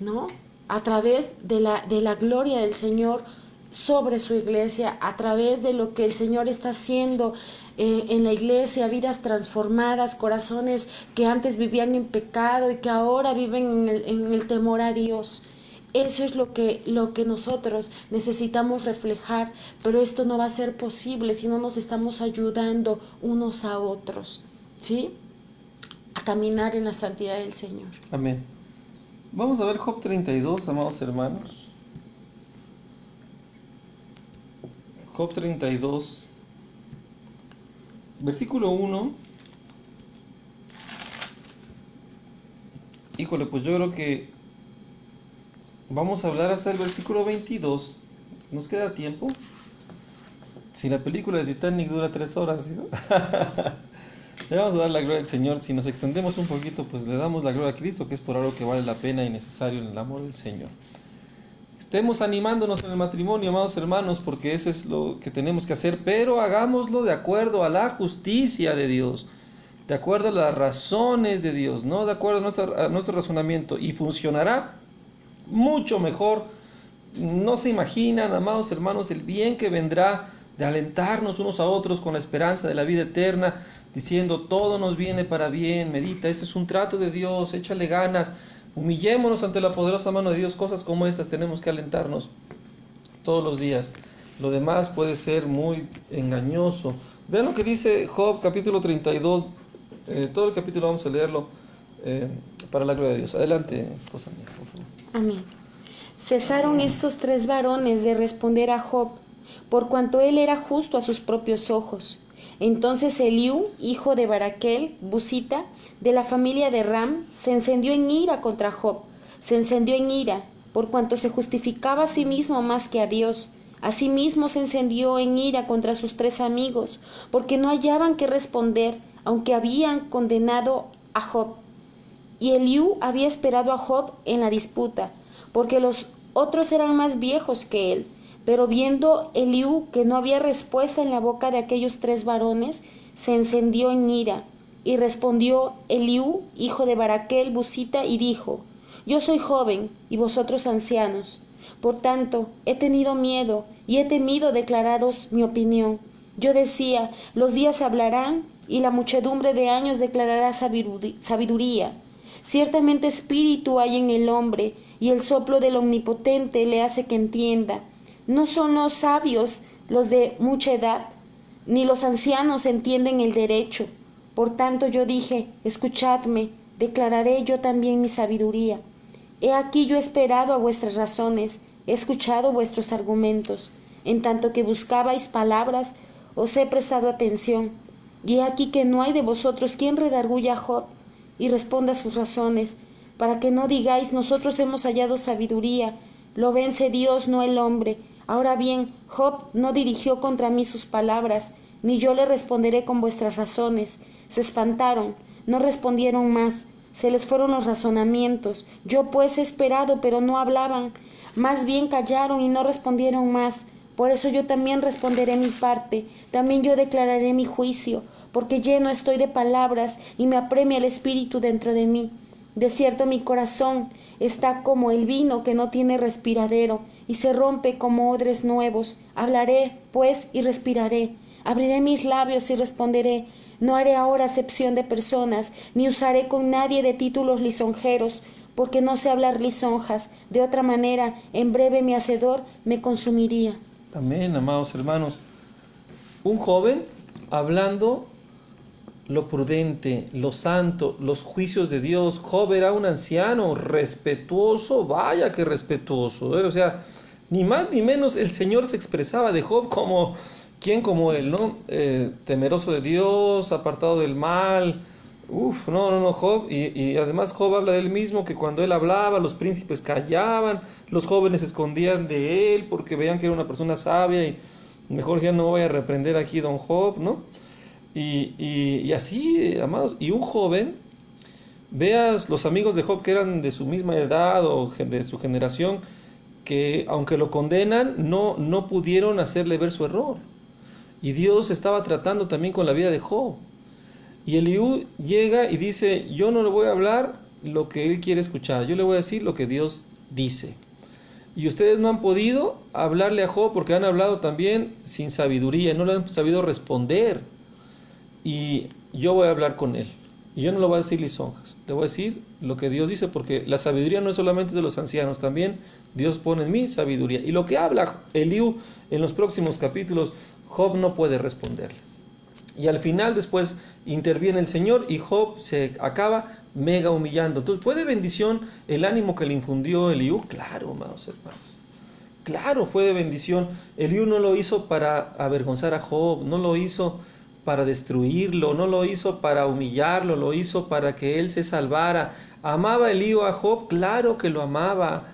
¿no?, a través de la gloria del Señor sobre su iglesia, a través de lo que el Señor está haciendo en la iglesia, vidas transformadas, corazones que antes vivían en pecado y que ahora viven en el temor a Dios. Eso es lo que nosotros necesitamos reflejar, pero esto no va a ser posible si no nos estamos ayudando unos a otros, ¿sí?, a caminar en la santidad del Señor. Amén. Vamos a ver Job 32, amados hermanos. Job 32, versículo 1. Híjole, pues yo creo que vamos a hablar hasta el versículo 22. ¿Nos queda tiempo? Si la película de Titanic dura 3 horas, ¿sí? Le vamos a dar la gloria al Señor. Si nos extendemos un poquito, pues le damos la gloria a Cristo, que es por algo que vale la pena y necesario en el amor del Señor. Estemos animándonos en el matrimonio, amados hermanos, porque eso es lo que tenemos que hacer, pero hagámoslo de acuerdo a la justicia de Dios, de acuerdo a las razones de Dios, no de acuerdo a nuestro razonamiento, y funcionará mucho mejor. No se imaginan, amados hermanos, el bien que vendrá de alentarnos unos a otros con la esperanza de la vida eterna, diciendo todo nos viene para bien. Medita, ese es un trato de Dios, échale ganas. Humillémonos ante la poderosa mano de Dios. Cosas como estas tenemos que alentarnos todos los días. Lo demás puede ser muy engañoso. Vean lo que dice Job capítulo 32. Todo el capítulo vamos a leerlo para la gloria de Dios. Adelante, esposa mía, por favor. Amén. Cesaron estos 3 varones de responder a Job, por cuanto él era justo a sus propios ojos. Entonces Eliú, hijo de Baraquel, Busita, de la familia de Ram, se encendió en ira contra Job. Se encendió en ira, por cuanto se justificaba a sí mismo más que a Dios. Asimismo se encendió en ira contra sus 3 amigos, porque no hallaban qué responder, aunque habían condenado a Job. Y Eliú había esperado a Job en la disputa, porque los otros eran más viejos que él. Pero viendo Eliú que no había respuesta en la boca de aquellos 3 varones, se encendió en ira. Y respondió Eliú, hijo de Baraquel, Busita, y dijo: Yo soy joven, y vosotros ancianos. Por tanto, he tenido miedo, y he temido declararos mi opinión. Yo decía, los días hablarán y la muchedumbre de años declarará sabiduría. Ciertamente espíritu hay en el hombre, y el soplo del Omnipotente le hace que entienda. No son los sabios los de mucha edad, ni los ancianos entienden el derecho. Por tanto yo dije, escuchadme, declararé yo también mi sabiduría. He aquí yo he esperado a vuestras razones, he escuchado vuestros argumentos. En tanto que buscabais palabras, os he prestado atención. Y he aquí que no hay de vosotros quien redarguya a Job y responda a sus razones, para que no digáis, nosotros hemos hallado sabiduría, lo vence Dios, no el hombre. Ahora bien, Job no dirigió contra mí sus palabras, ni yo le responderé con vuestras razones. Se espantaron, no respondieron más, se les fueron los razonamientos. Yo pues he esperado, pero no hablaban, más bien callaron y no respondieron más. Por eso yo también responderé mi parte, también yo declararé mi juicio, porque lleno estoy de palabras y me apremia el espíritu dentro de mí. De cierto mi corazón está como el vino que no tiene respiradero y se rompe como odres nuevos. Hablaré, pues, y respiraré. Abriré mis labios y responderé. No haré ahora acepción de personas, ni usaré con nadie de títulos lisonjeros, porque no sé hablar lisonjas. De otra manera, en breve mi hacedor me consumiría. Amén, amados hermanos. Un joven hablando lo prudente, lo santo, los juicios de Dios. Job era un anciano respetuoso, vaya que respetuoso, ¿eh? O sea, ni más ni menos el Señor se expresaba de Job como, ¿quién como él, no? Temeroso de Dios, apartado del mal. No, Job, y además Job habla de él mismo, que cuando él hablaba, los príncipes callaban, los jóvenes se escondían de él porque veían que era una persona sabia y mejor ya no voy a reprender aquí don Job, ¿no? Y así, amados, y un joven, veas los amigos de Job que eran de su misma edad o de su generación, que aunque lo condenan, no pudieron hacerle ver su error. Y Dios estaba tratando también con la vida de Job. Y Eliú llega y dice, yo no le voy a hablar lo que él quiere escuchar, yo le voy a decir lo que Dios dice. Y ustedes no han podido hablarle a Job porque han hablado también sin sabiduría, no le han sabido responder. Y yo voy a hablar con él. Y yo no le voy a decir lisonjas, te voy a decir lo que Dios dice, porque la sabiduría no es solamente de los ancianos, también Dios pone en mí sabiduría. Y lo que habla Eliú en los próximos capítulos, Job no puede responderle. Y al final después interviene el Señor y Job se acaba mega humillando. Entonces, ¿fue de bendición el ánimo que le infundió Eliú? Claro, amados hermanos. Claro, fue de bendición. Eliú no lo hizo para avergonzar a Job, no lo hizo para destruirlo, no lo hizo para humillarlo, lo hizo para que él se salvara. ¿Amaba Eliú a Job? Claro que lo amaba.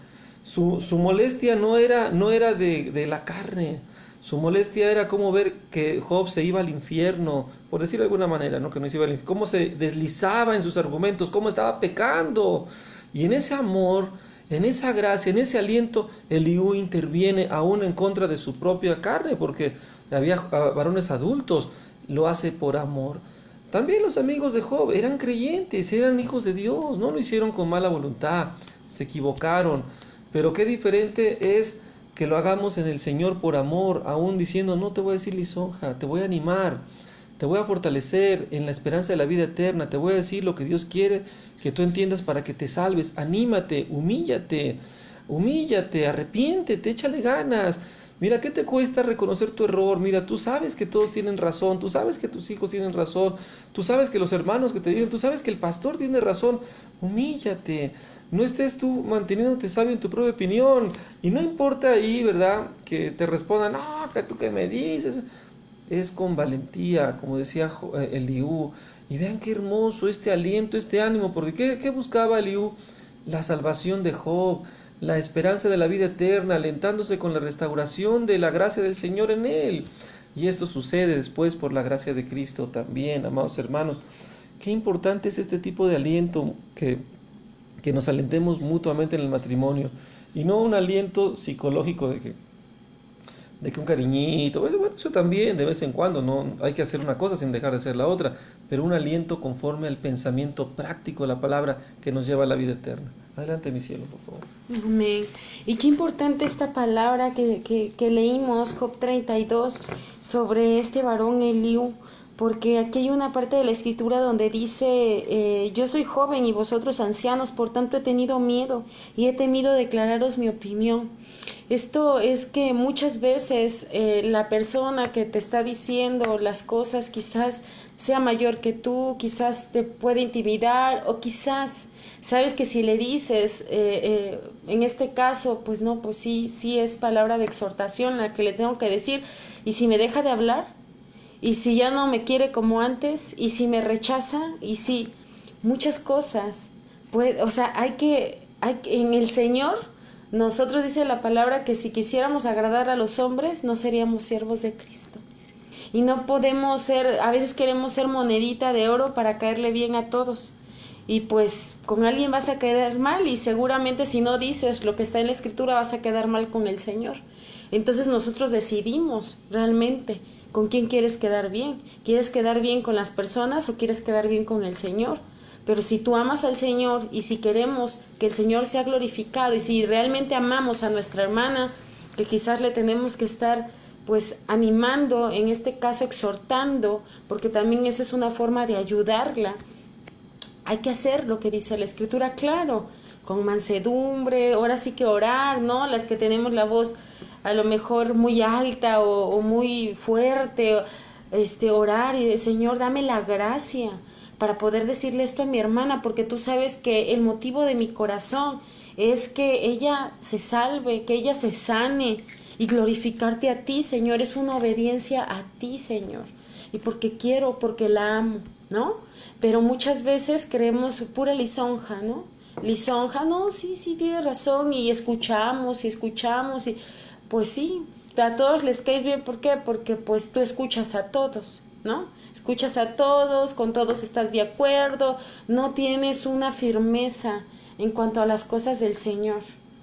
Su molestia no era de la carne. Su molestia era cómo ver que Job se iba al infierno, por decirlo de alguna manera, ¿no? Que no se iba al infierno, cómo se deslizaba en sus argumentos, cómo estaba pecando. Y en ese amor, en esa gracia, en ese aliento, Eliú interviene aún en contra de su propia carne, porque había varones adultos, lo hace por amor. También los amigos de Job eran creyentes, eran hijos de Dios, no lo hicieron con mala voluntad, se equivocaron. Pero qué diferente es que lo hagamos en el Señor por amor, aún diciendo, no te voy a decir lisonja, te voy a animar, te voy a fortalecer en la esperanza de la vida eterna, te voy a decir lo que Dios quiere que tú entiendas para que te salves, anímate, humíllate, arrepiéntete, échale ganas. Mira, ¿qué te cuesta reconocer tu error? Mira, tú sabes que todos tienen razón, tú sabes que tus hijos tienen razón, tú sabes que los hermanos que te dicen, tú sabes que el pastor tiene razón, humíllate. No estés tú manteniéndote sabio en tu propia opinión. Y no importa ahí, ¿verdad? Que te respondan, no, que tú qué me dices. Es con valentía, como decía Eliú. Y vean qué hermoso este aliento, este ánimo. Porque ¿qué buscaba Eliú? La salvación de Job, la esperanza de la vida eterna, alentándose con la restauración de la gracia del Señor en él. Y esto sucede después por la gracia de Cristo también, amados hermanos. Qué importante es este tipo de aliento que nos alentemos mutuamente en el matrimonio y no un aliento psicológico de que un cariñito, bueno, eso también de vez en cuando, no hay que hacer una cosa sin dejar de hacer la otra, pero un aliento conforme al pensamiento práctico de la palabra que nos lleva a la vida eterna. Adelante, mi cielo, por favor. Amén. Y qué importante esta palabra que leímos, Job 32, sobre este varón Eliú, porque aquí hay una parte de la escritura donde dice, yo soy joven y vosotros ancianos, por tanto he tenido miedo y he temido declararos mi opinión. Esto es que muchas veces la persona que te está diciendo las cosas quizás sea mayor que tú, quizás te puede intimidar o quizás sabes que si le dices, en este caso, pues no, pues sí es palabra de exhortación la que le tengo que decir, y si me deja de hablar, y si ya no me quiere como antes, y si me rechaza, y si muchas cosas, pues, o sea, en el Señor, nosotros dice la palabra que si quisiéramos agradar a los hombres, no seríamos siervos de Cristo. Y no podemos ser, a veces queremos ser monedita de oro para caerle bien a todos. Y pues con alguien vas a quedar mal y seguramente si no dices lo que está en la escritura vas a quedar mal con el Señor. Entonces nosotros decidimos realmente con quién quieres quedar bien. ¿Quieres quedar bien con las personas o quieres quedar bien con el Señor? Pero si tú amas al Señor y si queremos que el Señor sea glorificado y si realmente amamos a nuestra hermana, que quizás le tenemos que estar pues animando, en este caso exhortando, porque también esa es una forma de ayudarla. Hay que hacer lo que dice la escritura, claro, con mansedumbre, ahora sí que orar, ¿no? Las que tenemos la voz a lo mejor muy alta o muy fuerte, orar y Señor, dame la gracia para poder decirle esto a mi hermana, porque tú sabes que el motivo de mi corazón es que ella se salve, que ella se sane y glorificarte a ti, Señor, es una obediencia a ti, Señor, y porque la amo, ¿no? Pero muchas veces creemos pura lisonja, ¿no? Lisonja, no, sí, tiene razón, y escuchamos, y pues sí, a todos les caes bien, ¿por qué? Porque pues tú escuchas a todos, ¿no? Escuchas a todos, con todos estás de acuerdo, no tienes una firmeza en cuanto a las cosas del Señor,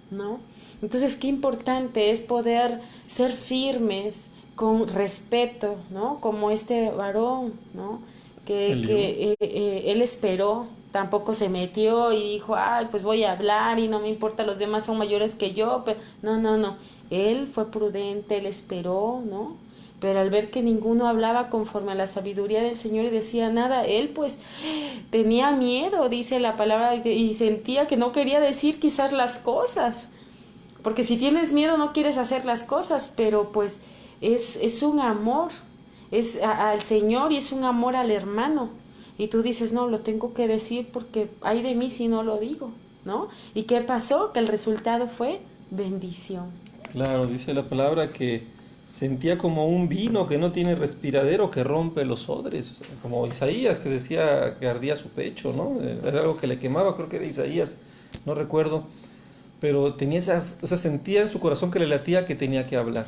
¿no? Entonces, qué importante es poder ser firmes con respeto, ¿no? Como este varón, ¿no? Que él esperó, tampoco se metió y dijo, ay, pues voy a hablar y no me importa, los demás son mayores que yo, pero no, él fue prudente, él esperó, ¿no? Pero al ver que ninguno hablaba conforme a la sabiduría del Señor y decía nada, él pues tenía miedo, dice la palabra, y sentía que no quería decir quizás las cosas, porque si tienes miedo no quieres hacer las cosas, pero pues es un amor, es al Señor y es un amor al hermano. Y tú dices, no, lo tengo que decir porque ay de mí si no lo digo, ¿no? ¿Y qué pasó? Que el resultado fue bendición. Claro, dice la palabra que sentía como un vino que no tiene respiradero que rompe los odres, o sea, como Isaías que decía que ardía su pecho, ¿no? Era algo que le quemaba, creo que era Isaías, no recuerdo, pero tenía o sea, sentía en su corazón que le latía que tenía que hablar.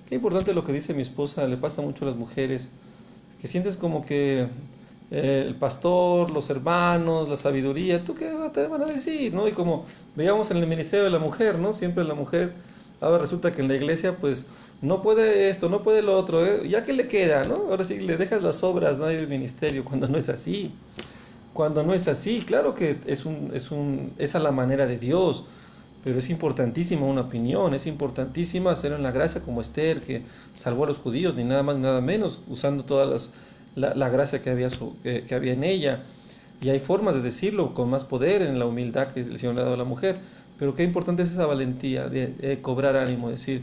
Qué importante lo que dice mi esposa, le pasa mucho a las mujeres, que sientes como que el pastor, los hermanos, la sabiduría, ¿tú qué te van a decir? ¿No? Y como veíamos en el ministerio de la mujer, ¿no? Siempre la mujer, ahora resulta que en la iglesia pues no puede esto, no puede lo otro, ¿eh? Ya que le queda, ¿no? Ahora sí le dejas las obras, ¿no? del ministerio, cuando no es así. Cuando no es así, claro que es a la manera de Dios, pero es importantísima una opinión, es importantísima hacerlo en la gracia como Esther, que salvó a los judíos, ni nada más ni nada menos, usando todas la gracia que había en ella. Y hay formas de decirlo con más poder en la humildad que el Señor le ha dado a la mujer, pero qué importante es esa valentía de cobrar ánimo, decir,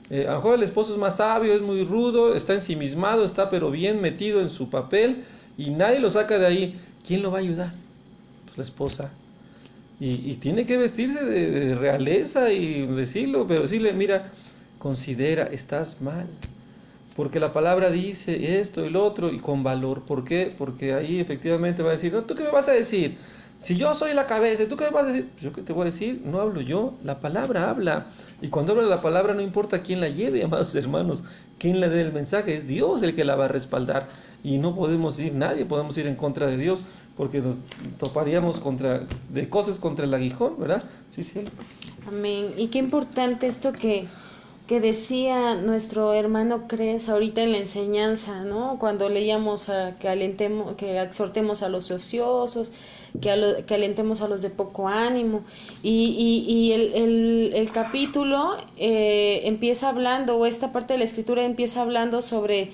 a lo mejor el esposo es más sabio, es muy rudo, está ensimismado, está pero bien metido en su papel y nadie lo saca de ahí. ¿Quién lo va a ayudar? Pues la esposa. Y tiene que vestirse de realeza y decirlo, pero decirle, mira, considera, estás mal. Porque la palabra dice esto y lo otro y con valor. ¿Por qué? Porque ahí efectivamente va a decir, no, ¿tú qué me vas a decir? Si yo soy la cabeza, ¿tú qué me vas a decir? Pues yo qué te voy a decir, no hablo yo, la palabra habla. Y cuando habla la palabra no importa quién la lleve, amados hermanos, quién le dé el mensaje, es Dios el que la va a respaldar. Y no podemos ir, nadie podemos ir en contra de Dios, porque nos toparíamos de cosas contra el aguijón, ¿verdad? Sí, sí. Amén. Y qué importante esto que que decía nuestro hermano Cres ahorita en la enseñanza, ¿no? Cuando leíamos que exhortemos a los ociosos, que alentemos a los de poco ánimo. Y el capítulo empieza hablando, o esta parte de la escritura empieza hablando sobre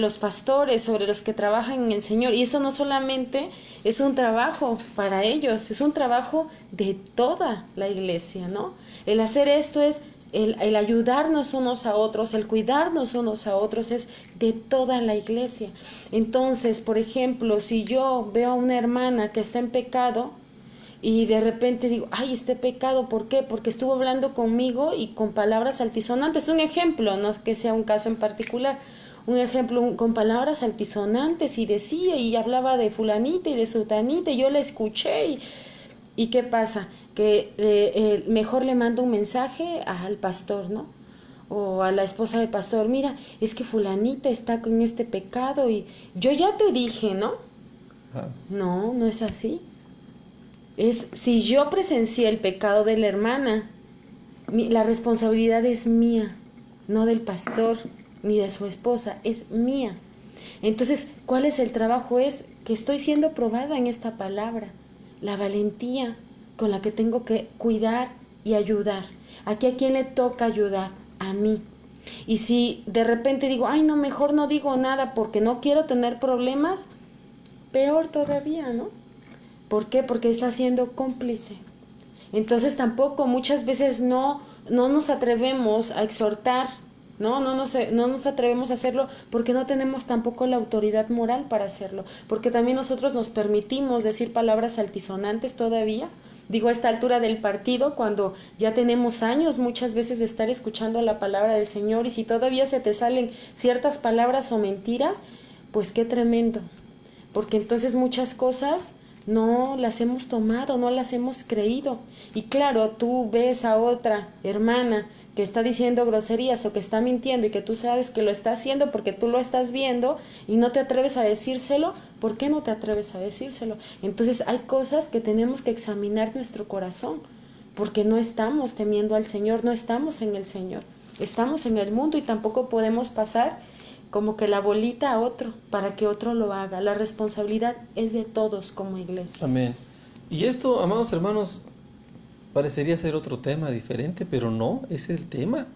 los pastores, sobre los que trabajan en el Señor. Y eso no solamente es un trabajo para ellos, es un trabajo de toda la iglesia, ¿no? El hacer esto es el ayudarnos unos a otros, el cuidarnos unos a otros, es de toda la iglesia. Entonces, por ejemplo, si yo veo a una hermana que está en pecado y de repente digo, ay, este pecado, ¿por qué? Porque estuvo hablando conmigo y con palabras altisonantes. Un ejemplo, no es que sea un caso en particular, un ejemplo con palabras altisonantes, y decía y hablaba de fulanita y de sutanita, y yo la escuché y ¿qué pasa? Que mejor le mando un mensaje al pastor, ¿no? O a la esposa del pastor, mira, es que fulanita está con este pecado y yo ya te dije, ¿no? No, no es así. Es si yo presencié el pecado de la hermana, la responsabilidad es mía, no del pastor ni de su esposa, es mía. Entonces, ¿cuál es el trabajo? Es que estoy siendo probada en esta palabra, la valentía con la que tengo que cuidar y ayudar. Aquí a quién le toca ayudar, a mí. Y si de repente digo, ay no, mejor no digo nada porque no quiero tener problemas, peor todavía, ¿no? ¿Por qué? Porque está siendo cómplice. Entonces tampoco muchas veces no nos atrevemos a exhortar, no nos atrevemos a hacerlo porque no tenemos tampoco la autoridad moral para hacerlo, porque también nosotros nos permitimos decir palabras altisonantes todavía. Digo, a esta altura del partido, cuando ya tenemos años muchas veces de estar escuchando la palabra del Señor, y si todavía se te salen ciertas palabras o mentiras, pues qué tremendo, porque entonces muchas cosas no las hemos tomado, no las hemos creído. Y claro, tú ves a otra hermana que está diciendo groserías o que está mintiendo y que tú sabes que lo está haciendo porque tú lo estás viendo y no te atreves a decírselo. ¿Por qué no te atreves a decírselo? Entonces hay cosas que tenemos que examinar nuestro corazón, porque no estamos temiendo al Señor, no estamos en el Señor, estamos en el mundo y tampoco podemos pasar como que la bolita a otro para que otro lo haga. La responsabilidad es de todos como iglesia. Amén. Y esto, amados hermanos, parecería ser otro tema diferente, pero no, es el tema.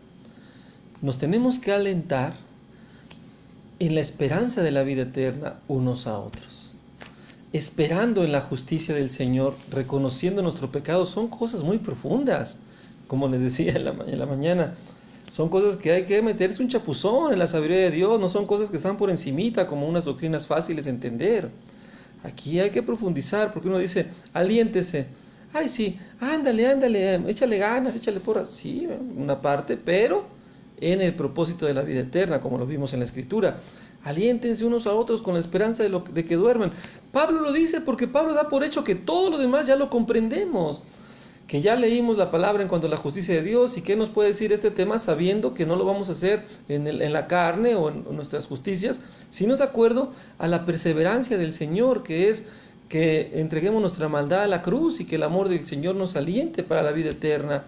Nos tenemos que alentar en la esperanza de la vida eterna unos a otros, esperando en la justicia del Señor, reconociendo nuestro pecado. Son cosas muy profundas, como les decía en la mañana. Son cosas que hay que meterse un chapuzón en la sabiduría de Dios, no son cosas que están por encimita como unas doctrinas fáciles de entender. Aquí hay que profundizar, porque uno dice, aliéntese. Ay, sí, ándale, échale ganas, échale porras. Sí, una parte, pero en el propósito de la vida eterna, como lo vimos en la Escritura. Aliéntense unos a otros con la esperanza de que duermen. Pablo lo dice porque Pablo da por hecho que todo lo demás ya lo comprendemos, que ya leímos la palabra en cuanto a la justicia de Dios. ¿Y qué nos puede decir este tema sabiendo que no lo vamos a hacer en la carne o en nuestras justicias, sino de acuerdo a la perseverancia del Señor, que es que entreguemos nuestra maldad a la cruz y que el amor del Señor nos aliente para la vida eterna?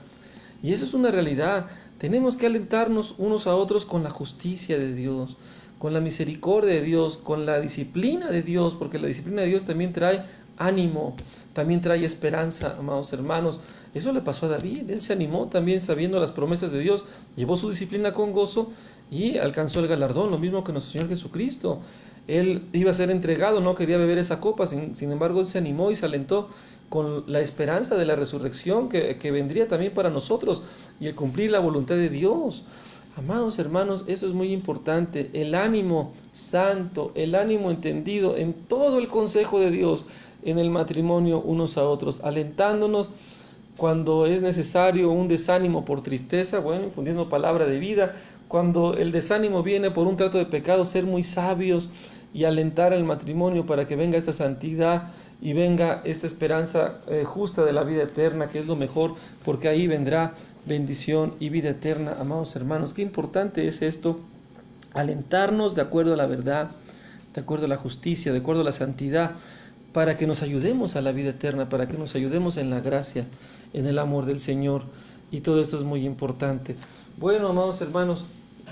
Y eso es una realidad. Tenemos que alentarnos unos a otros con la justicia de Dios, con la misericordia de Dios, con la disciplina de Dios, porque la disciplina de Dios también trae ánimo, también trae esperanza, amados hermanos. Eso le pasó a David, él se animó también sabiendo las promesas de Dios, llevó su disciplina con gozo y alcanzó el galardón, lo mismo que nuestro Señor Jesucristo. Él iba a ser entregado, no quería beber esa copa, sin embargo él se animó y se alentó con la esperanza de la resurrección que vendría también para nosotros y el cumplir la voluntad de Dios. Amados hermanos, eso es muy importante, el ánimo santo, el ánimo entendido en todo el consejo de Dios, en el matrimonio unos a otros, alentándonos cuando es necesario un desánimo por tristeza, bueno, infundiendo palabra de vida. Cuando el desánimo viene por un trato de pecado, ser muy sabios y alentar el matrimonio para que venga esta santidad y venga esta esperanza justa de la vida eterna, que es lo mejor, porque ahí vendrá bendición y vida eterna. Amados hermanos, qué importante es esto, alentarnos de acuerdo a la verdad, de acuerdo a la justicia, de acuerdo a la santidad, para que nos ayudemos a la vida eterna, para que nos ayudemos en la gracia, en el amor del Señor. y todo esto es muy importante. Bueno, amados hermanos,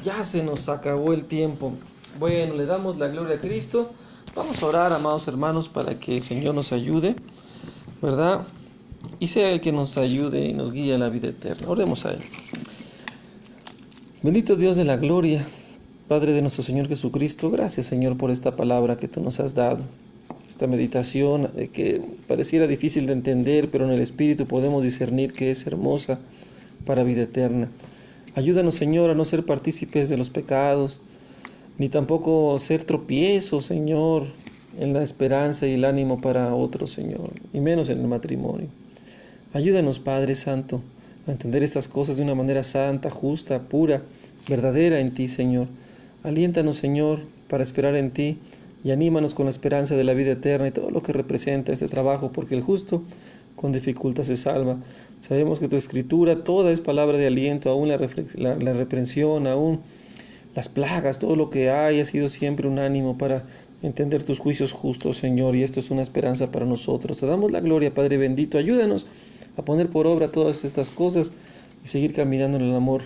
ya se nos acabó el tiempo. Bueno, le damos la gloria a Cristo. Vamos a orar, amados hermanos, para que el Señor nos ayude, ¿verdad? Y sea el que nos ayude y nos guíe a la vida eterna. Oremos a Él. Bendito Dios de la gloria, Padre de nuestro Señor Jesucristo, gracias, Señor, por esta palabra que tú nos has dado. Esta meditación que pareciera difícil de entender, pero en el Espíritu podemos discernir que es hermosa para vida eterna. Ayúdanos, Señor, a no ser partícipes de los pecados, ni tampoco ser tropiezos, Señor, en la esperanza y el ánimo para otros, Señor, y menos en el matrimonio. Ayúdanos, Padre Santo, a entender estas cosas de una manera santa, justa, pura, verdadera en ti, Señor. Aliéntanos, Señor, para esperar en ti, y anímanos con la esperanza de la vida eterna y todo lo que representa este trabajo, porque el justo con dificultad se salva. Sabemos que tu escritura toda es palabra de aliento, aún la reprensión, aún las plagas, todo lo que hay ha sido siempre un ánimo para entender tus juicios justos, Señor, y esto es una esperanza para nosotros. Te damos la gloria, Padre bendito. Ayúdanos a poner por obra todas estas cosas y seguir caminando en el amor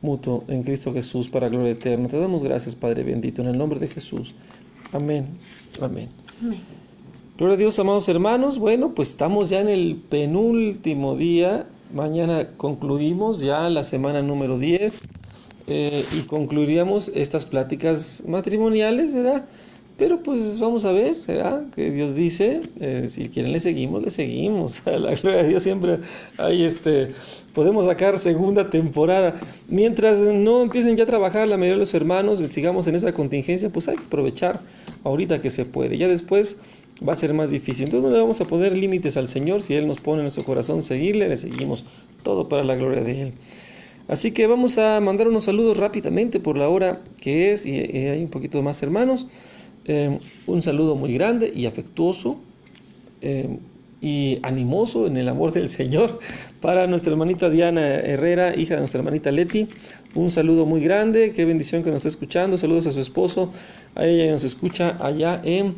mutuo en Cristo Jesús para gloria eterna. Te damos gracias, Padre bendito, en el nombre de Jesús. Amén. Amén. Amén. Gloria a Dios, amados hermanos. Bueno, pues estamos ya en el penúltimo día. Mañana concluimos ya la semana número 10 y concluiríamos estas pláticas matrimoniales, ¿verdad? Pero pues vamos a ver, ¿verdad? Que Dios dice, si quieren le seguimos. A la gloria de Dios siempre hay podemos sacar segunda temporada. Mientras no empiecen ya a trabajar la mayoría de los hermanos, sigamos en esa contingencia, pues hay que aprovechar ahorita que se puede. Ya después va a ser más difícil. Entonces no le vamos a poner límites al Señor. Si Él nos pone en nuestro corazón seguirle, le seguimos. Todo para la gloria de Él. Así que vamos a mandar unos saludos rápidamente por la hora que es, y hay un poquito más hermanos. Un saludo muy grande y afectuoso y animoso en el amor del Señor para nuestra hermanita Diana Herrera, hija de nuestra hermanita Leti. Un saludo muy grande, qué bendición que nos está escuchando. Saludos a su esposo, a ella que nos escucha allá en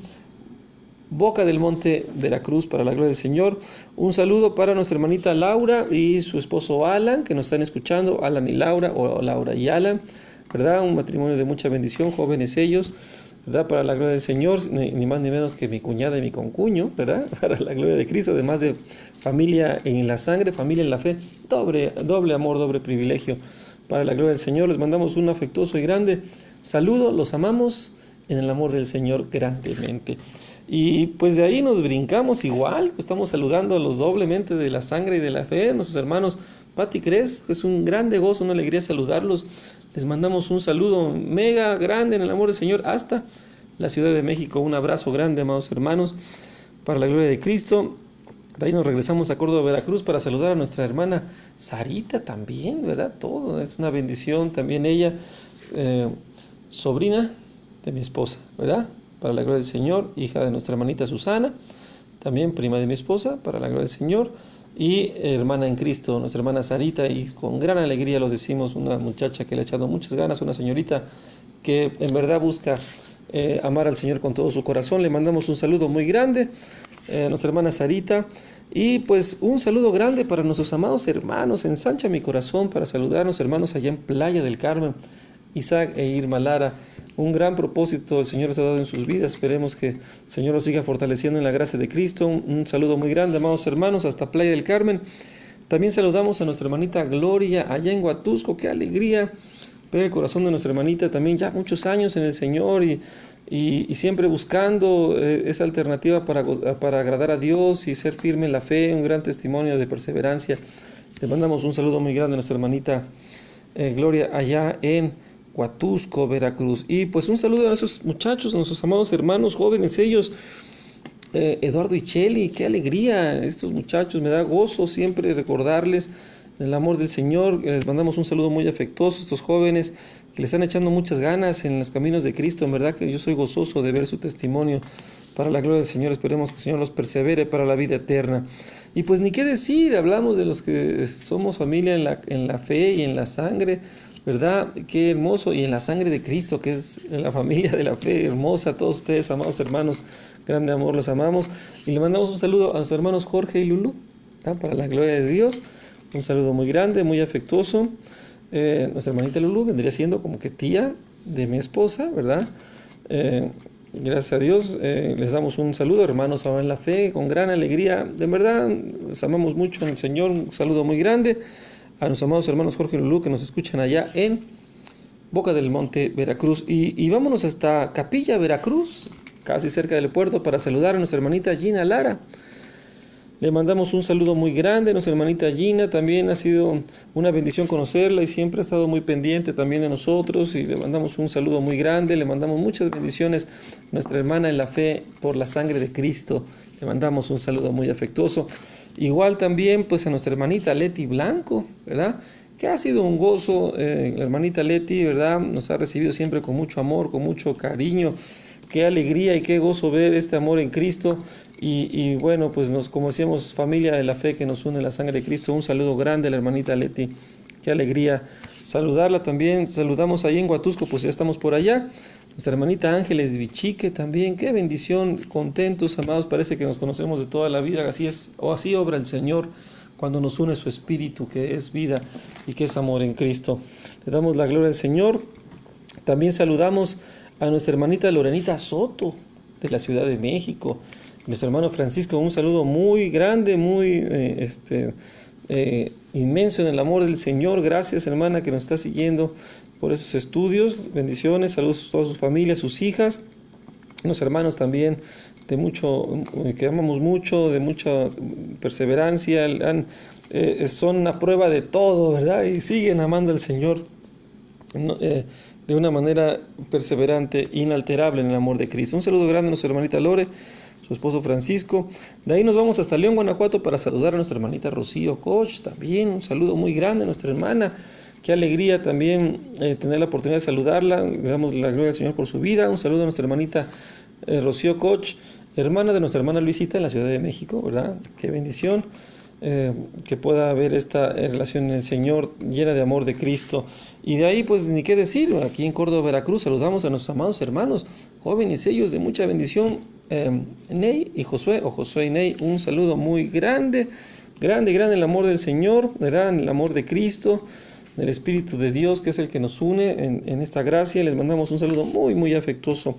Boca del Monte, Veracruz, para la gloria del Señor. Un saludo para nuestra hermanita Laura y su esposo Alan, que nos están escuchando, Alan y Laura, o Laura y Alan, ¿verdad? Un matrimonio de mucha bendición, jóvenes ellos, ¿verdad? Para la gloria del Señor, ni más ni menos que mi cuñada y mi concuño, ¿verdad? Para la gloria de Cristo, además de familia en la sangre, familia en la fe, doble amor, doble privilegio. Para la gloria del Señor, les mandamos un afectuoso y grande saludo, los amamos en el amor del Señor grandemente. Y pues de ahí nos brincamos igual, estamos saludando a los doblemente de la sangre y de la fe, nuestros hermanos Pati Cres, es un grande gozo, una alegría saludarlos. Les mandamos un saludo mega grande en el amor del Señor hasta la Ciudad de México. Un abrazo grande, amados hermanos, para la gloria de Cristo. De ahí nos regresamos a Córdoba, Veracruz, para saludar a nuestra hermana Sarita también, ¿verdad? Todo es una bendición también ella, sobrina de mi esposa, ¿verdad? Para la gloria del Señor, hija de nuestra hermanita Susana, también prima de mi esposa, para la gloria del Señor, y hermana en Cristo, nuestra hermana Sarita, y con gran alegría lo decimos, una muchacha que le ha echado muchas ganas, una señorita que en verdad busca amar al Señor con todo su corazón. Le mandamos un saludo muy grande a nuestra hermana Sarita, y pues un saludo grande para nuestros amados hermanos. Ensancha mi corazón para saludarnos, hermanos, allá en Playa del Carmen, Isaac e Irma Lara. Un gran propósito el Señor les ha dado en sus vidas. Esperemos que el Señor los siga fortaleciendo en la gracia de Cristo. Un saludo muy grande, amados hermanos, hasta Playa del Carmen. También saludamos a nuestra hermanita Gloria allá en Huatusco. Qué alegría ver el corazón de nuestra hermanita, también ya muchos años en el Señor y siempre buscando esa alternativa para agradar a Dios y ser firme en la fe. Un gran testimonio de perseverancia. Le mandamos un saludo muy grande a nuestra hermanita Gloria allá en Huatusco, Veracruz. Y pues un saludo a esos muchachos, a nuestros amados hermanos jóvenes, ellos, Eduardo y Cheli. Qué alegría estos muchachos, me da gozo siempre recordarles el amor del Señor. Les mandamos un saludo muy afectuoso a estos jóvenes que le están echando muchas ganas en los caminos de Cristo. En verdad que yo soy gozoso de ver su testimonio para la gloria del Señor. Esperemos que el Señor los persevere para la vida eterna. Y pues ni qué decir, hablamos de los que somos familia en la fe y en la sangre, ¿verdad? Qué hermoso, y en la sangre de Cristo, que es la familia de la fe hermosa. Todos ustedes, amados hermanos, grande amor, los amamos. Y le mandamos un saludo a los hermanos Jorge y Lulu, ¿verdad? Para la gloria de Dios. Un saludo muy grande, muy afectuoso. Nuestra hermanita Lulu vendría siendo como que tía de mi esposa, ¿verdad? Gracias a Dios, les damos un saludo, hermanos ahora en la fe, con gran alegría. De verdad, les amamos mucho en el Señor. Un saludo muy grande a nuestros amados hermanos Jorge y Lulu que nos escuchan allá en Boca del Monte, Veracruz. Y vámonos hasta Capilla, Veracruz, casi cerca del puerto, para saludar a nuestra hermanita Gina Lara. Le mandamos un saludo muy grande a nuestra hermanita Gina. También ha sido una bendición conocerla y siempre ha estado muy pendiente también de nosotros. Y le mandamos un saludo muy grande. Le mandamos muchas bendiciones a nuestra hermana en la fe por la sangre de Cristo. Le mandamos un saludo muy afectuoso. Igual también pues a nuestra hermanita Leti Blanco, ¿verdad? Que ha sido un gozo. La hermanita Leti, ¿verdad? Nos ha recibido siempre con mucho amor, con mucho cariño. Qué alegría y qué gozo ver este amor en Cristo. Y bueno, pues como decíamos, familia de la fe que nos une la sangre de Cristo. Un saludo grande a la hermanita Leti. Qué alegría saludarla también. Saludamos ahí en Huatusco, pues ya estamos por allá. Nuestra hermanita Ángeles Vichique también. Qué bendición, contentos, amados. Parece que nos conocemos de toda la vida. Así es, o así obra el Señor cuando nos une su espíritu, que es vida y que es amor en Cristo. Le damos la gloria al Señor. También saludamos a nuestra hermanita Lorenita Soto, de la Ciudad de México. Nuestro hermano Francisco, un saludo muy grande, muy inmenso en el amor del Señor. Gracias, hermana, que nos está siguiendo por esos estudios. Bendiciones, saludos a toda su familia, sus hijas. Unos hermanos también de mucho, que amamos mucho, de mucha perseverancia. Son una prueba de todo, ¿verdad? Y siguen amando al Señor de una manera perseverante, inalterable en el amor de Cristo. Un saludo grande a nuestra hermanita Lore, su esposo Francisco. De ahí nos vamos hasta León, Guanajuato, para saludar a nuestra hermanita Rocío Koch. También un saludo muy grande a nuestra hermana. Qué alegría también tener la oportunidad de saludarla. Le damos la gloria al Señor por su vida. Un saludo a nuestra hermanita Rocío Koch, hermana de nuestra hermana Luisita en la Ciudad de México, ¿verdad? Qué bendición que pueda haber esta relación en el Señor llena de amor de Cristo. Y de ahí pues ni qué decir, aquí en Córdoba, Veracruz, saludamos a nuestros amados hermanos, jóvenes ellos de mucha bendición, Ney y Josué, o Josué y Ney. Un saludo muy grande, grande el amor del Señor, ¿verdad? El amor de Cristo, del Espíritu de Dios, que es el que nos une en esta gracia. Les mandamos un saludo muy afectuoso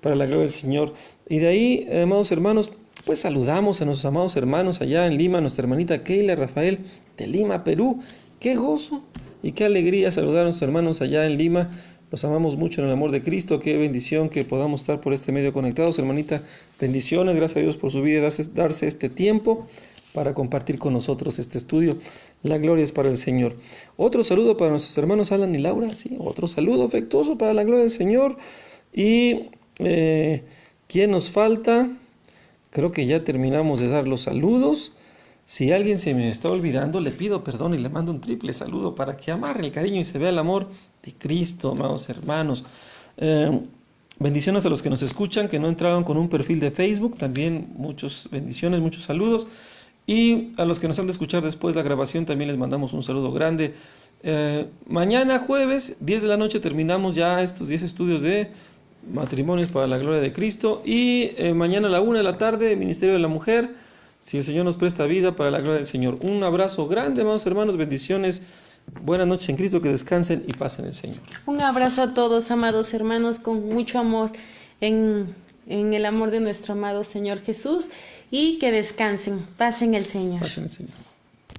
para la gloria del Señor. Y de ahí, amados hermanos, pues saludamos a nuestros amados hermanos allá en Lima, nuestra hermanita Keila Rafael de Lima, Perú. Qué gozo y qué alegría saludar a nuestros hermanos allá en Lima. Los amamos mucho en el amor de Cristo. Qué bendición que podamos estar por este medio conectados. Hermanita, bendiciones, gracias a Dios por su vida, darse este tiempo para compartir con nosotros este estudio. La gloria es para el Señor. Otro saludo para nuestros hermanos Alan y Laura, sí, otro saludo afectuoso para la gloria del Señor. Y ¿quién nos falta? Creo que ya terminamos de dar los saludos. Si alguien se me está olvidando, le pido perdón y le mando un triple saludo para que amarre el cariño y se vea el amor de Cristo, amados hermanos. Bendiciones a los que nos escuchan, que no entraron con un perfil de Facebook. También muchas bendiciones, muchos saludos. Y a los que nos han de escuchar después de la grabación, también les mandamos un saludo grande. Mañana jueves, 10 de la noche, terminamos ya estos 10 estudios de matrimonios para la gloria de Cristo. Y mañana a la 1 de la tarde, Ministerio de la Mujer, si el Señor nos presta vida, para la gloria del Señor. Un abrazo grande, amados hermanos, bendiciones. Buenas noches en Cristo, que descansen y pasen el Señor. Un abrazo a todos, amados hermanos, con mucho amor en el amor de nuestro amado Señor Jesús, y que descansen, pasen el Señor. Pasen el Señor.